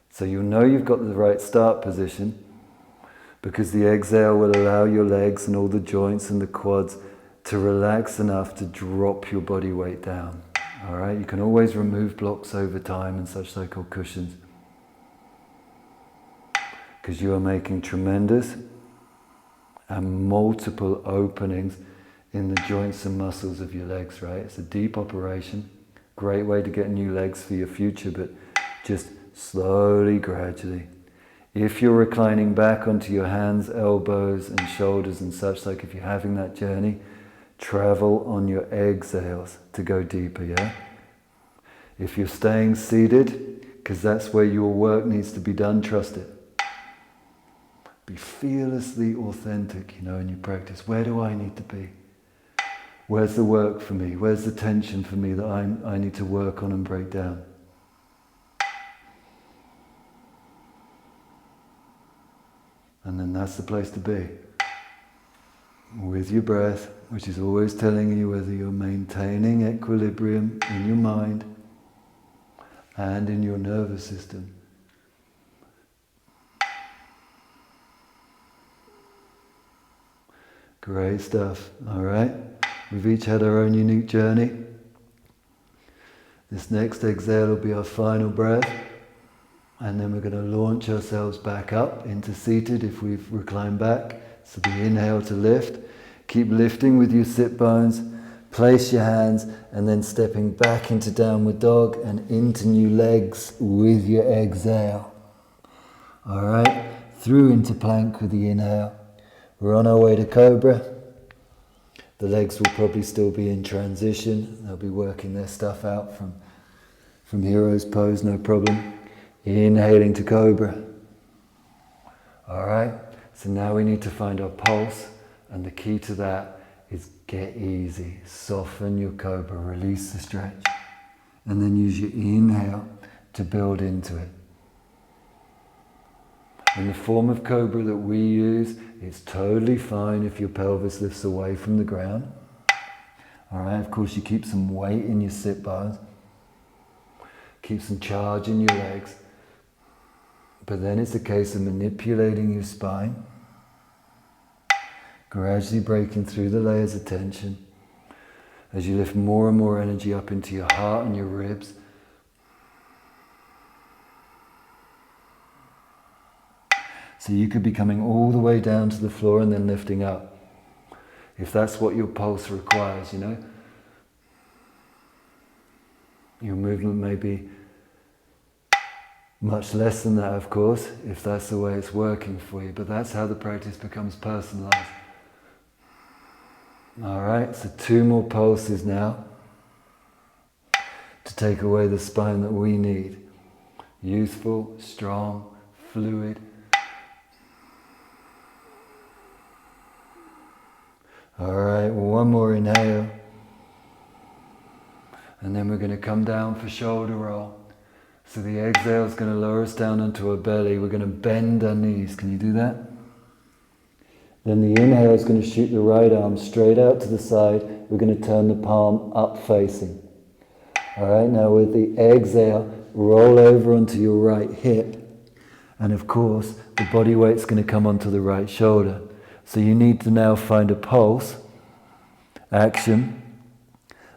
So you'll know you've got the right start position, because the exhale will allow your legs and all the joints and the quads to relax enough to drop your body weight down. Alright, you can always remove blocks over time and such so-called cushions, because you are making tremendous and multiple openings in the joints and muscles of your legs, right? It's a deep operation, great way to get new legs for your future, but just slowly, gradually. If you're reclining back onto your hands, elbows and shoulders and such, like if you're having that journey, travel on your exhales to go deeper, yeah? If you're staying seated, because that's where your work needs to be done, trust it. Be fearlessly authentic, in your practice. Where do I need to be? Where's the work for me? Where's the tension for me that I need to work on and break down? And then that's the place to be. With your breath, which is always telling you whether you're maintaining equilibrium in your mind and in your nervous system. Great stuff, all right? We've each had our own unique journey. This next exhale will be our final breath. And then we're going to launch ourselves back up into seated if we've reclined back. So the inhale to lift. Keep lifting with your sit bones. Place your hands and then stepping back into downward dog and into new legs with your exhale. Alright, through into plank with the inhale. We're on our way to cobra. The legs will probably still be in transition. They'll be working their stuff out from hero's pose, no problem. Inhaling to cobra. Alright, so now we need to find our pulse, and the key to that is get easy. Soften your cobra, release the stretch, and then use your inhale to build into it. In the form of cobra that we use, it's totally fine if your pelvis lifts away from the ground. Alright, of course you keep some weight in your sit bones, keep some charge in your legs. But then it's a case of manipulating your spine, gradually breaking through the layers of tension as you lift more and more energy up into your heart and your ribs. So you could be coming all the way down to the floor and then lifting up, if that's what your pulse requires, you know. Your movement may be much less than that, of course, if that's the way it's working for you, but that's how the practice becomes personalized. Alright, so 2 more pulses now to take away the spine that we need. Youthful, strong, fluid. Alright, 1 more inhale. And then we're going to come down for shoulder roll. So the exhale is going to lower us down onto our belly. We're going to bend our knees. Can you do that? Then the inhale is going to shoot the right arm straight out to the side. We're going to turn the palm up facing. Alright, now with the exhale, roll over onto your right hip. And of course, the body weight's going to come onto the right shoulder. So you need to now find a pulse, action,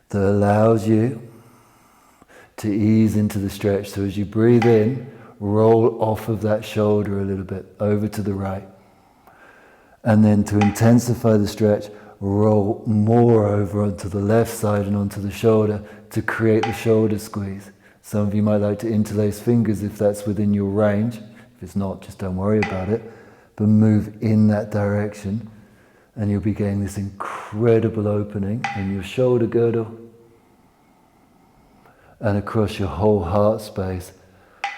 that allows you to ease into the stretch. So as you breathe in, roll off of that shoulder a little bit, over to the right. And then to intensify the stretch, roll more over onto the left side and onto the shoulder to create the shoulder squeeze. Some of you might like to interlace fingers if that's within your range. If it's not, just don't worry about it. But move in that direction and you'll be getting this incredible opening in your shoulder girdle and across your whole heart space.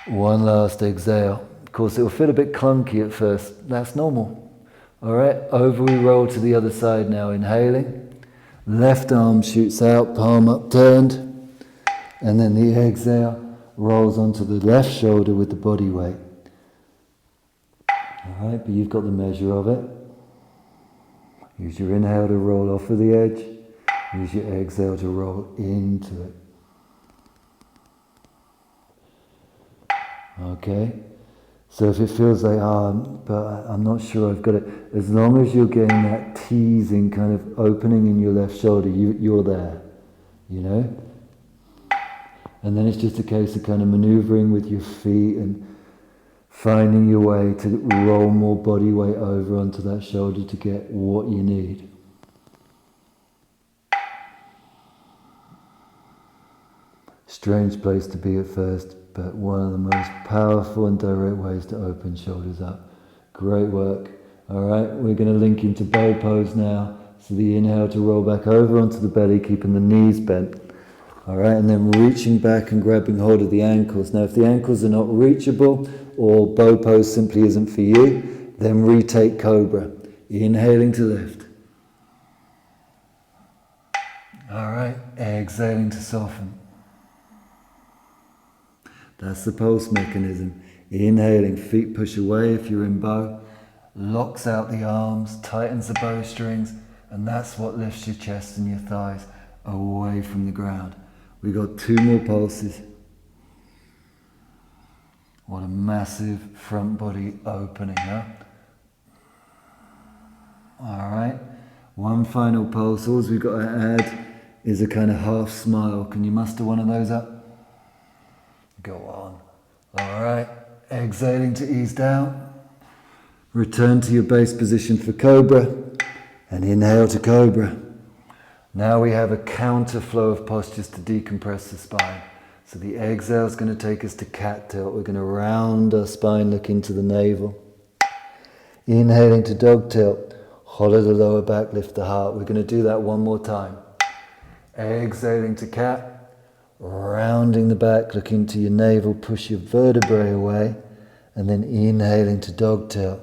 1 last exhale. Of course, it will feel a bit clunky at first. That's normal. All right, over we roll to the other side now. Inhaling. Left arm shoots out, palm upturned. And then the exhale rolls onto the left shoulder with the body weight. All right, but you've got the measure of it. Use your inhale to roll off of the edge. Use your exhale to roll into it. Okay, so if it feels like, but I'm not sure I've got it, as long as you're getting that teasing kind of opening in your left shoulder, you're there, you know? And then it's just a case of kind of maneuvering with your feet and finding your way to roll more body weight over onto that shoulder to get what you need. Strange place to be at first, but one of the most powerful and direct ways to open shoulders up. Great work. Alright, we're going to link into bow pose now. So the inhale to roll back over onto the belly, keeping the knees bent. Alright, and then reaching back and grabbing hold of the ankles. Now if the ankles are not reachable, or bow pose simply isn't for you, then retake cobra. Inhaling to lift. All right, exhaling to soften. That's the pulse mechanism. Inhaling, feet push away if you're in bow, locks out the arms, tightens the bowstrings, and that's what lifts your chest and your thighs away from the ground. We got 2 more pulses. What a massive front body opening, huh? All right, 1 final pulse. All we've got to add is a kind of half smile. Can you muster one of those up? Go on. All right, exhaling to ease down. Return to your base position for Cobra and inhale to Cobra. Now we have a counter flow of postures to decompress the spine. So the exhale is going to take us to cat tilt. We're going to round our spine, look into the navel. Inhaling to dog tilt. Hollow the lower back, lift the heart. We're going to do that 1 more time. Exhaling to cat. Rounding the back, look into your navel, push your vertebrae away. And then inhaling to dog tilt.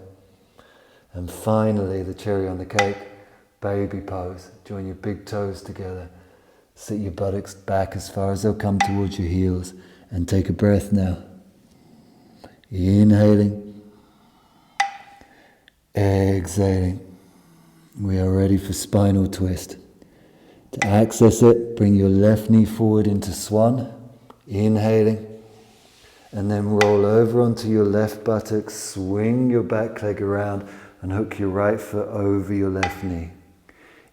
And finally, the cherry on the cake, baby pose. Join your big toes together. Sit your buttocks back as far as they'll come towards your heels. And take a breath now. Inhaling. Exhaling. We are ready for spinal twist. To access it, bring your left knee forward into swan. Inhaling. And then roll over onto your left buttock. Swing your back leg around and hook your right foot over your left knee.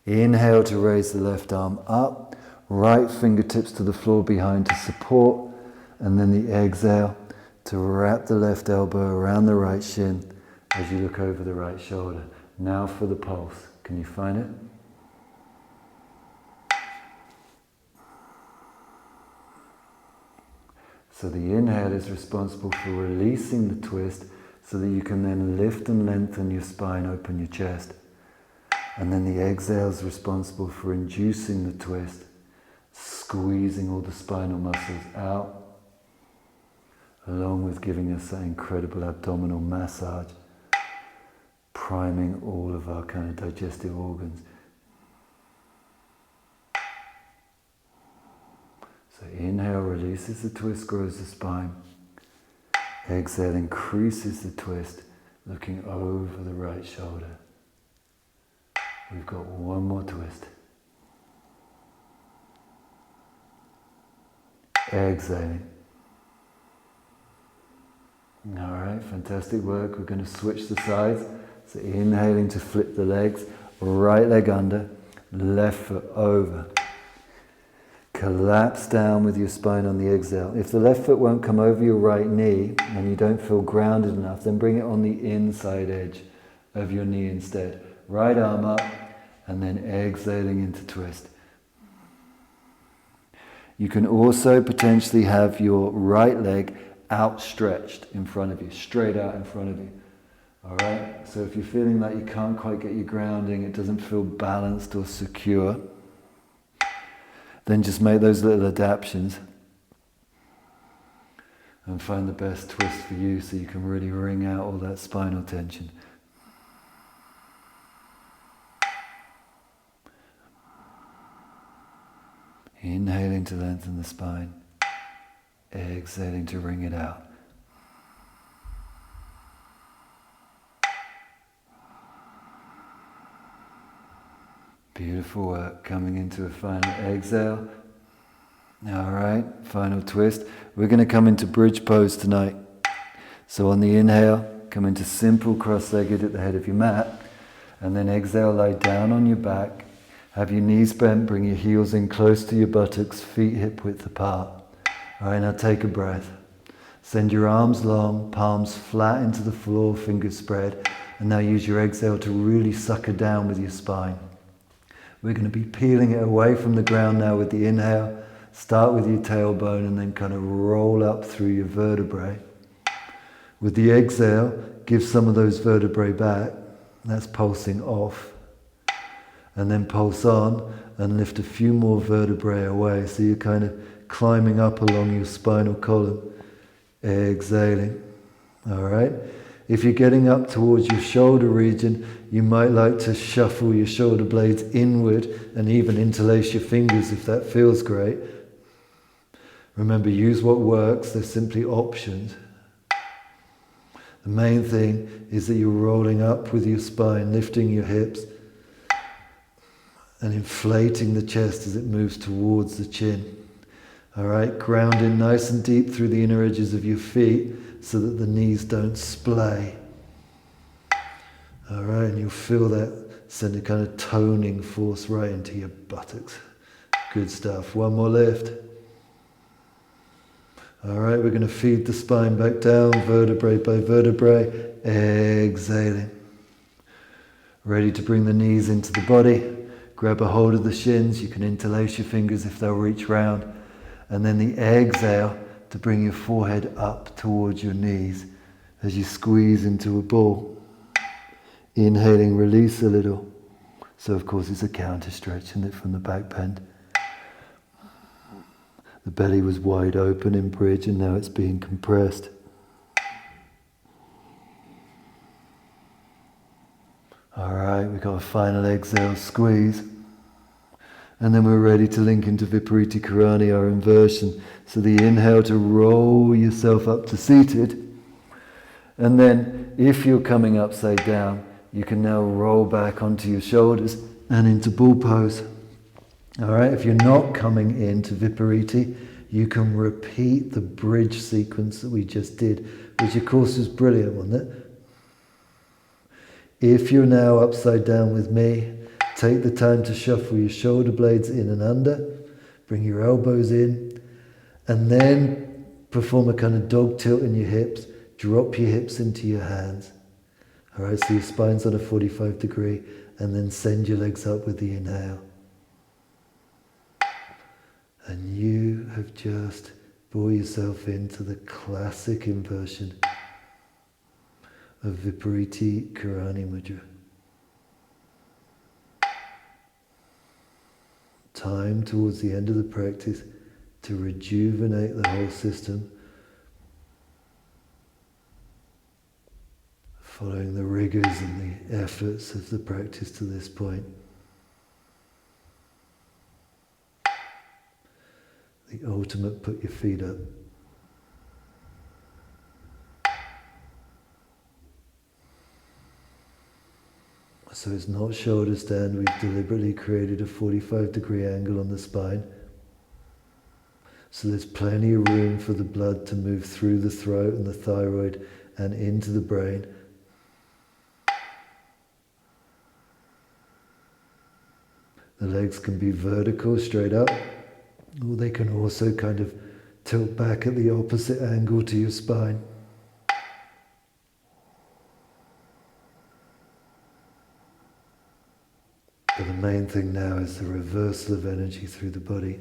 Inhale to raise the left arm up. Right fingertips to the floor behind to support. And then the exhale to wrap the left elbow around the right shin as you look over the right shoulder. Now for the pulse. Can you find it? So the inhale is responsible for releasing the twist so that you can then lift and lengthen your spine, open your chest. And then the exhale is responsible for inducing the twist, squeezing all the spinal muscles out, along with giving us that incredible abdominal massage, priming all of our kind of digestive organs. So inhale releases the twist, grows the spine. Exhale increases the twist, looking over the right shoulder. We've got 1 more twist. Exhaling. All right, fantastic work. We're going to switch the sides. So inhaling to flip the legs, right leg under, left foot over. Collapse down with your spine on the exhale. If the left foot won't come over your right knee and you don't feel grounded enough, then bring it on the inside edge of your knee instead. Right arm up and then exhaling into twist. You can also potentially have your right leg outstretched in front of you, straight out in front of you. All right? So if you're feeling like you can't quite get your grounding, it doesn't feel balanced or secure, then just make those little adaptations and find the best twist for you so you can really wring out all that spinal tension. Inhaling to lengthen the spine, exhaling to wring it out. Beautiful work. Coming into a final exhale. All right, final twist. We're going to come into bridge pose tonight. So on the inhale, come into simple cross-legged at the head of your mat. And then exhale, lie down on your back. Have your knees bent, bring your heels in close to your buttocks, feet hip width apart. All right, now take a breath. Send your arms long, palms flat into the floor, fingers spread. And now use your exhale to really sucker down with your spine. We're going to be peeling it away from the ground now with the inhale. Start with your tailbone and then kind of roll up through your vertebrae. With the exhale, give some of those vertebrae back. That's pulsing off. And then pulse on and lift a few more vertebrae away. So you're kind of climbing up along your spinal column. Exhaling. All right. If you're getting up towards your shoulder region, you might like to shuffle your shoulder blades inward and even interlace your fingers if that feels great. Remember, use what works, they're simply options. The main thing is that you're rolling up with your spine, lifting your hips and inflating the chest as it moves towards the chin. Alright, ground in nice and deep through the inner edges of your feet so that the knees don't splay. Alright, and you'll feel that send a kind of toning force right into your buttocks. Good stuff. One more lift. Alright, we're going to feed the spine back down, vertebrae by vertebrae. Exhaling. Ready to bring the knees into the body. Grab a hold of the shins. You can interlace your fingers if they'll reach round. And then the exhale to bring your forehead up towards your knees as you squeeze into a ball. Inhaling, release a little. So of course it's a counter stretch, isn't it, from the back bend. The belly was wide open in bridge and now it's being compressed. Alright, we've got a final exhale, squeeze. And then we're ready to link into Viparita Karani, our inversion. So the inhale to roll yourself up to seated. And then if you're coming upside down, you can now roll back onto your shoulders and into bull pose. Alright, if you're not coming into Viparita, you can repeat the bridge sequence that we just did, which of course is brilliant, wasn't it? If you're now upside down with me, take the time to shuffle your shoulder blades in and under, bring your elbows in, and then perform a kind of dog tilt in your hips, drop your hips into your hands. Alright, so your spine's on a 45 degree, and then send your legs up with the inhale. And you have just brought yourself into the classic inversion of Viparita Karani Mudra. Time towards the end of the practice to rejuvenate the whole system, following the rigors and the efforts of the practice to this point. The ultimate, put your feet up. So it's not shoulder stand, we've deliberately created a 45 degree angle on the spine. So there's plenty of room for the blood to move through the throat and the thyroid and into the brain. The legs can be vertical, straight up, or they can also kind of tilt back at the opposite angle to your spine. But the main thing now is the reversal of energy through the body.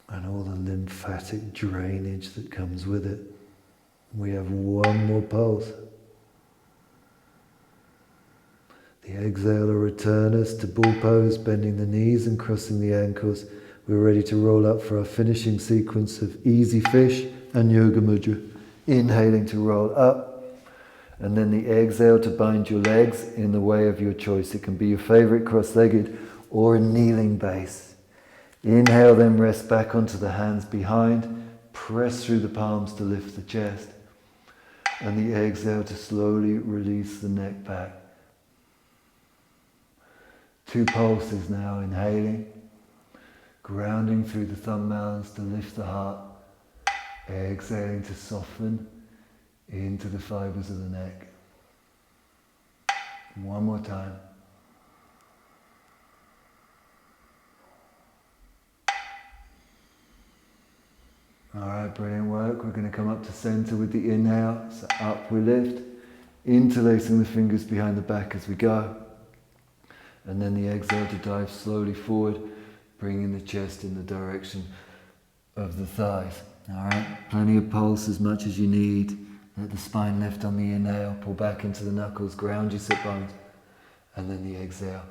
And all the lymphatic drainage that comes with it. We have one more pulse. The exhale will return us to bull pose, bending the knees and crossing the ankles. We're ready to roll up for our finishing sequence of easy fish and yoga mudra. Inhaling to roll up, and then the exhale to bind your legs in the way of your choice. It can be your favorite cross-legged or a kneeling base. Inhale, then rest back onto the hands behind. Press through the palms to lift the chest. And the exhale to slowly release the neck back. 2 pulses now, inhaling. Grounding through the thumb mounds to lift the heart. Exhaling to soften into the fibers of the neck. One more time. Alright, brilliant work. We're going to come up to center with the inhale. So up we lift, interlacing the fingers behind the back as we go. And then the exhale to dive slowly forward, bringing the chest in the direction of the thighs. Alright, plenty of pulse, as much as you need. Let the spine lift on the inhale, pull back into the knuckles, ground your sit bones. And then the exhale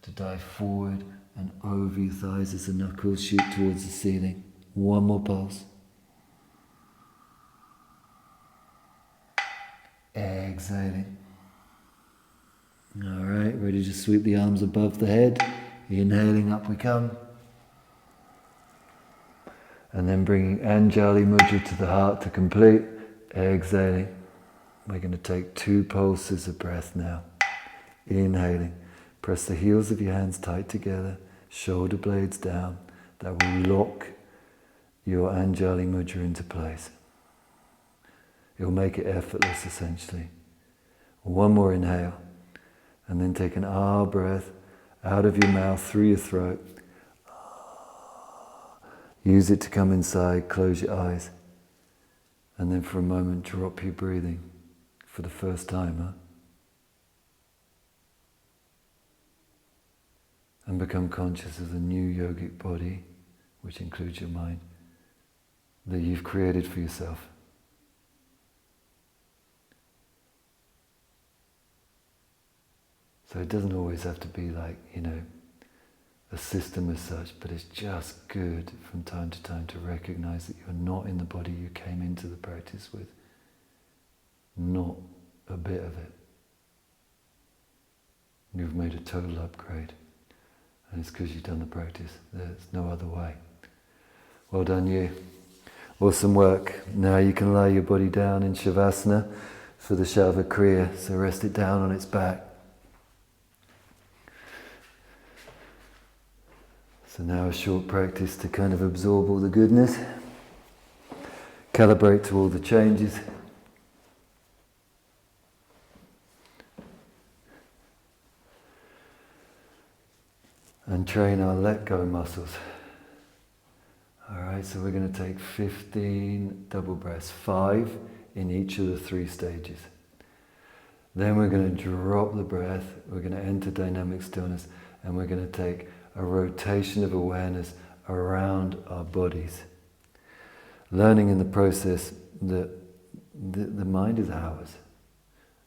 to dive forward and over your thighs as the knuckles shoot towards the ceiling. One more pulse. Exhaling. Alright, ready to sweep the arms above the head. Inhaling, up we come. And then bringing Anjali Mudra to the heart to complete. Exhaling. We're going to take 2 pulses of breath now. Inhaling. Press the heels of your hands tight together. Shoulder blades down. That will lock your Anjali Mudra into place. It will make it effortless, essentially. One more inhale. And then take an ah breath out of your mouth, through your throat. Use it to come inside, close your eyes. And then for a moment, drop your breathing for the first time, And become conscious of the new yogic body, which includes your mind, that you've created for yourself. So it doesn't always have to be like, a system as such, but it's just good from time to time to recognize that you're not in the body you came into the practice with. Not a bit of it. You've made a total upgrade. And it's because you've done the practice. There's no other way. Well done you. Awesome work. Now you can lay your body down in Shavasana for the Shava Kriya. So rest it down on its back. So now a short practice to kind of absorb all the goodness, calibrate to all the changes. And train our let go muscles. Alright, so we're going to take 15 double breaths, 5 in each of the 3 stages. Then we're going to drop the breath, we're going to enter dynamic stillness, and we're going to take a rotation of awareness around our bodies. Learning in the process that the mind is ours.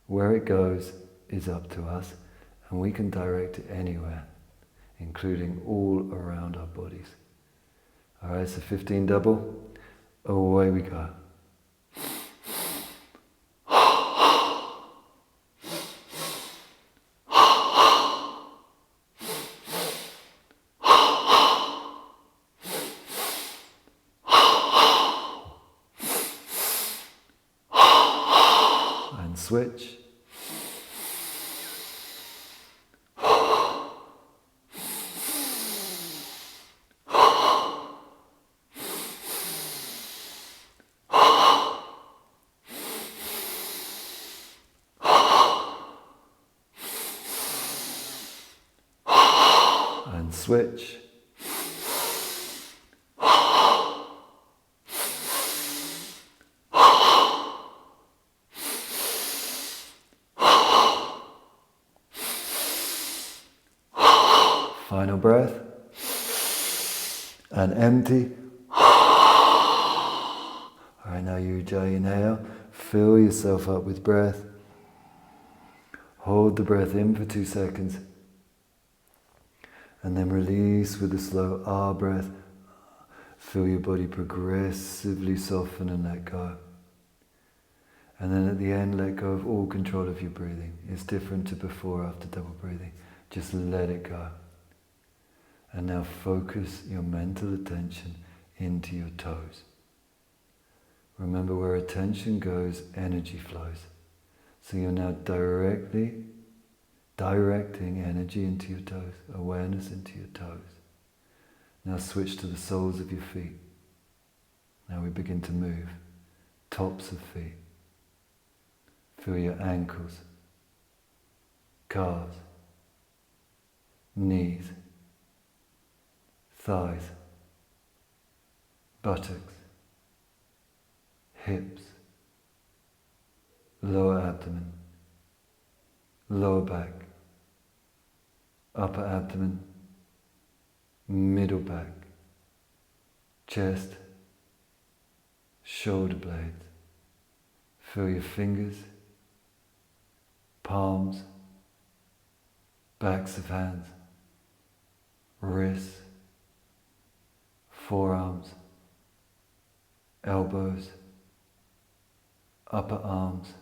Where it goes is up to us, and we can direct it anywhere, including all around our bodies. Alright, so 15 double, away we go. Switch. And switch. Final breath. And empty. Alright, now you inhale. Fill yourself up with breath. Hold the breath in for 2 seconds. And then release with a slow ah breath. Feel your body progressively soften and let go. And then at the end, let go of all control of your breathing. It's different to before, after double breathing. Just let it go. And now focus your mental attention into your toes. Remember, where attention goes, energy flows. So you're now directing energy into your toes, awareness into your toes. Now switch to the soles of your feet. Now we begin to move. Tops of feet. Feel your ankles, calves, knees, thighs, buttocks, hips, lower abdomen, lower back, upper abdomen, middle back, chest, shoulder blades. Feel your fingers, palms, backs of hands, wrists, forearms, elbows, upper arms,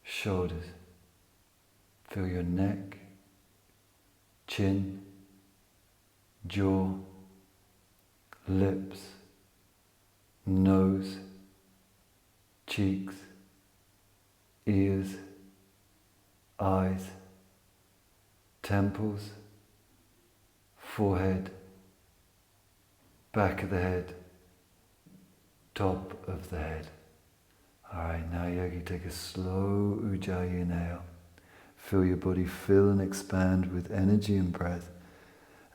shoulders. Feel your neck, chin, jaw, lips, nose, cheeks, ears, eyes, temples, forehead, back of the head, top of the head. Alright, now Yogi, take a slow Ujjayi inhale. Feel your body fill and expand with energy and breath.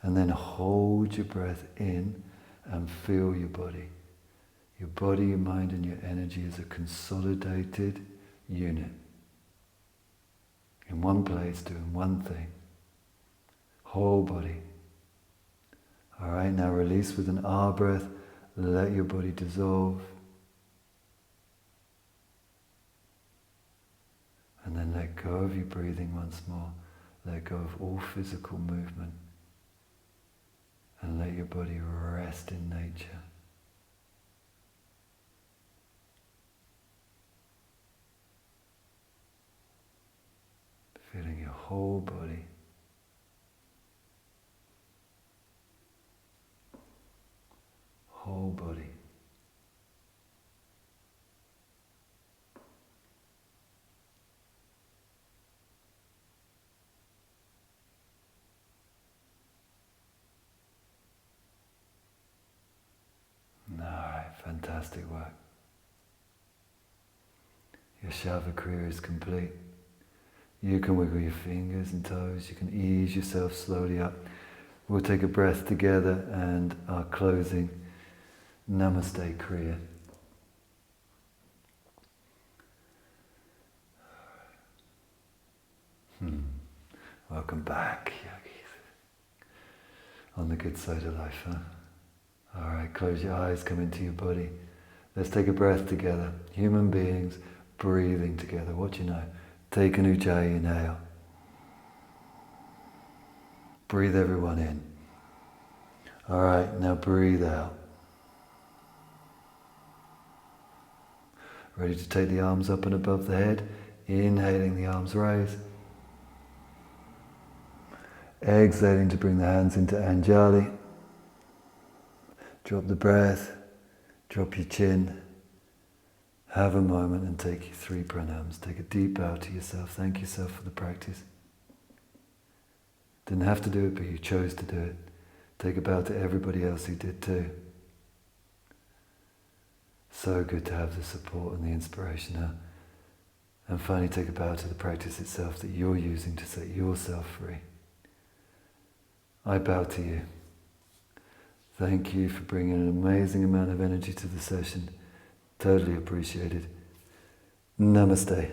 And then hold your breath in and feel your body. Your body, your mind and your energy is a consolidated unit. In one place, doing one thing. Whole body. Alright, now release with an ah breath. Let your body dissolve. And then let go of your breathing once more. Let go of all physical movement. And let your body rest in nature. Feeling your whole body. Whole body. Alright, fantastic work. Your Shava Kriya is complete. You can wiggle your fingers and toes, you can ease yourself slowly up. We'll take a breath together and our closing Namaste Kriya. Welcome back, yogis. On the good side of life, huh? Alright, close your eyes, come into your body. Let's take a breath together. Human beings breathing together. What do you know? Take an Ujjayi inhale. Breathe everyone in. Alright, now breathe out. Ready to take the arms up and above the head. Inhaling, the arms rise. Exhaling to bring the hands into Anjali. Drop the breath. Drop your chin. Have a moment and take your 3 pranams. Take a deep bow to yourself. Thank yourself for the practice. Didn't have to do it, but you chose to do it. Take a bow to everybody else who did too. So good to have the support and the inspiration now. And finally take a bow to the practice itself that you're using to set yourself free. I bow to you. Thank you for bringing an amazing amount of energy to the session. Totally appreciated. Namaste.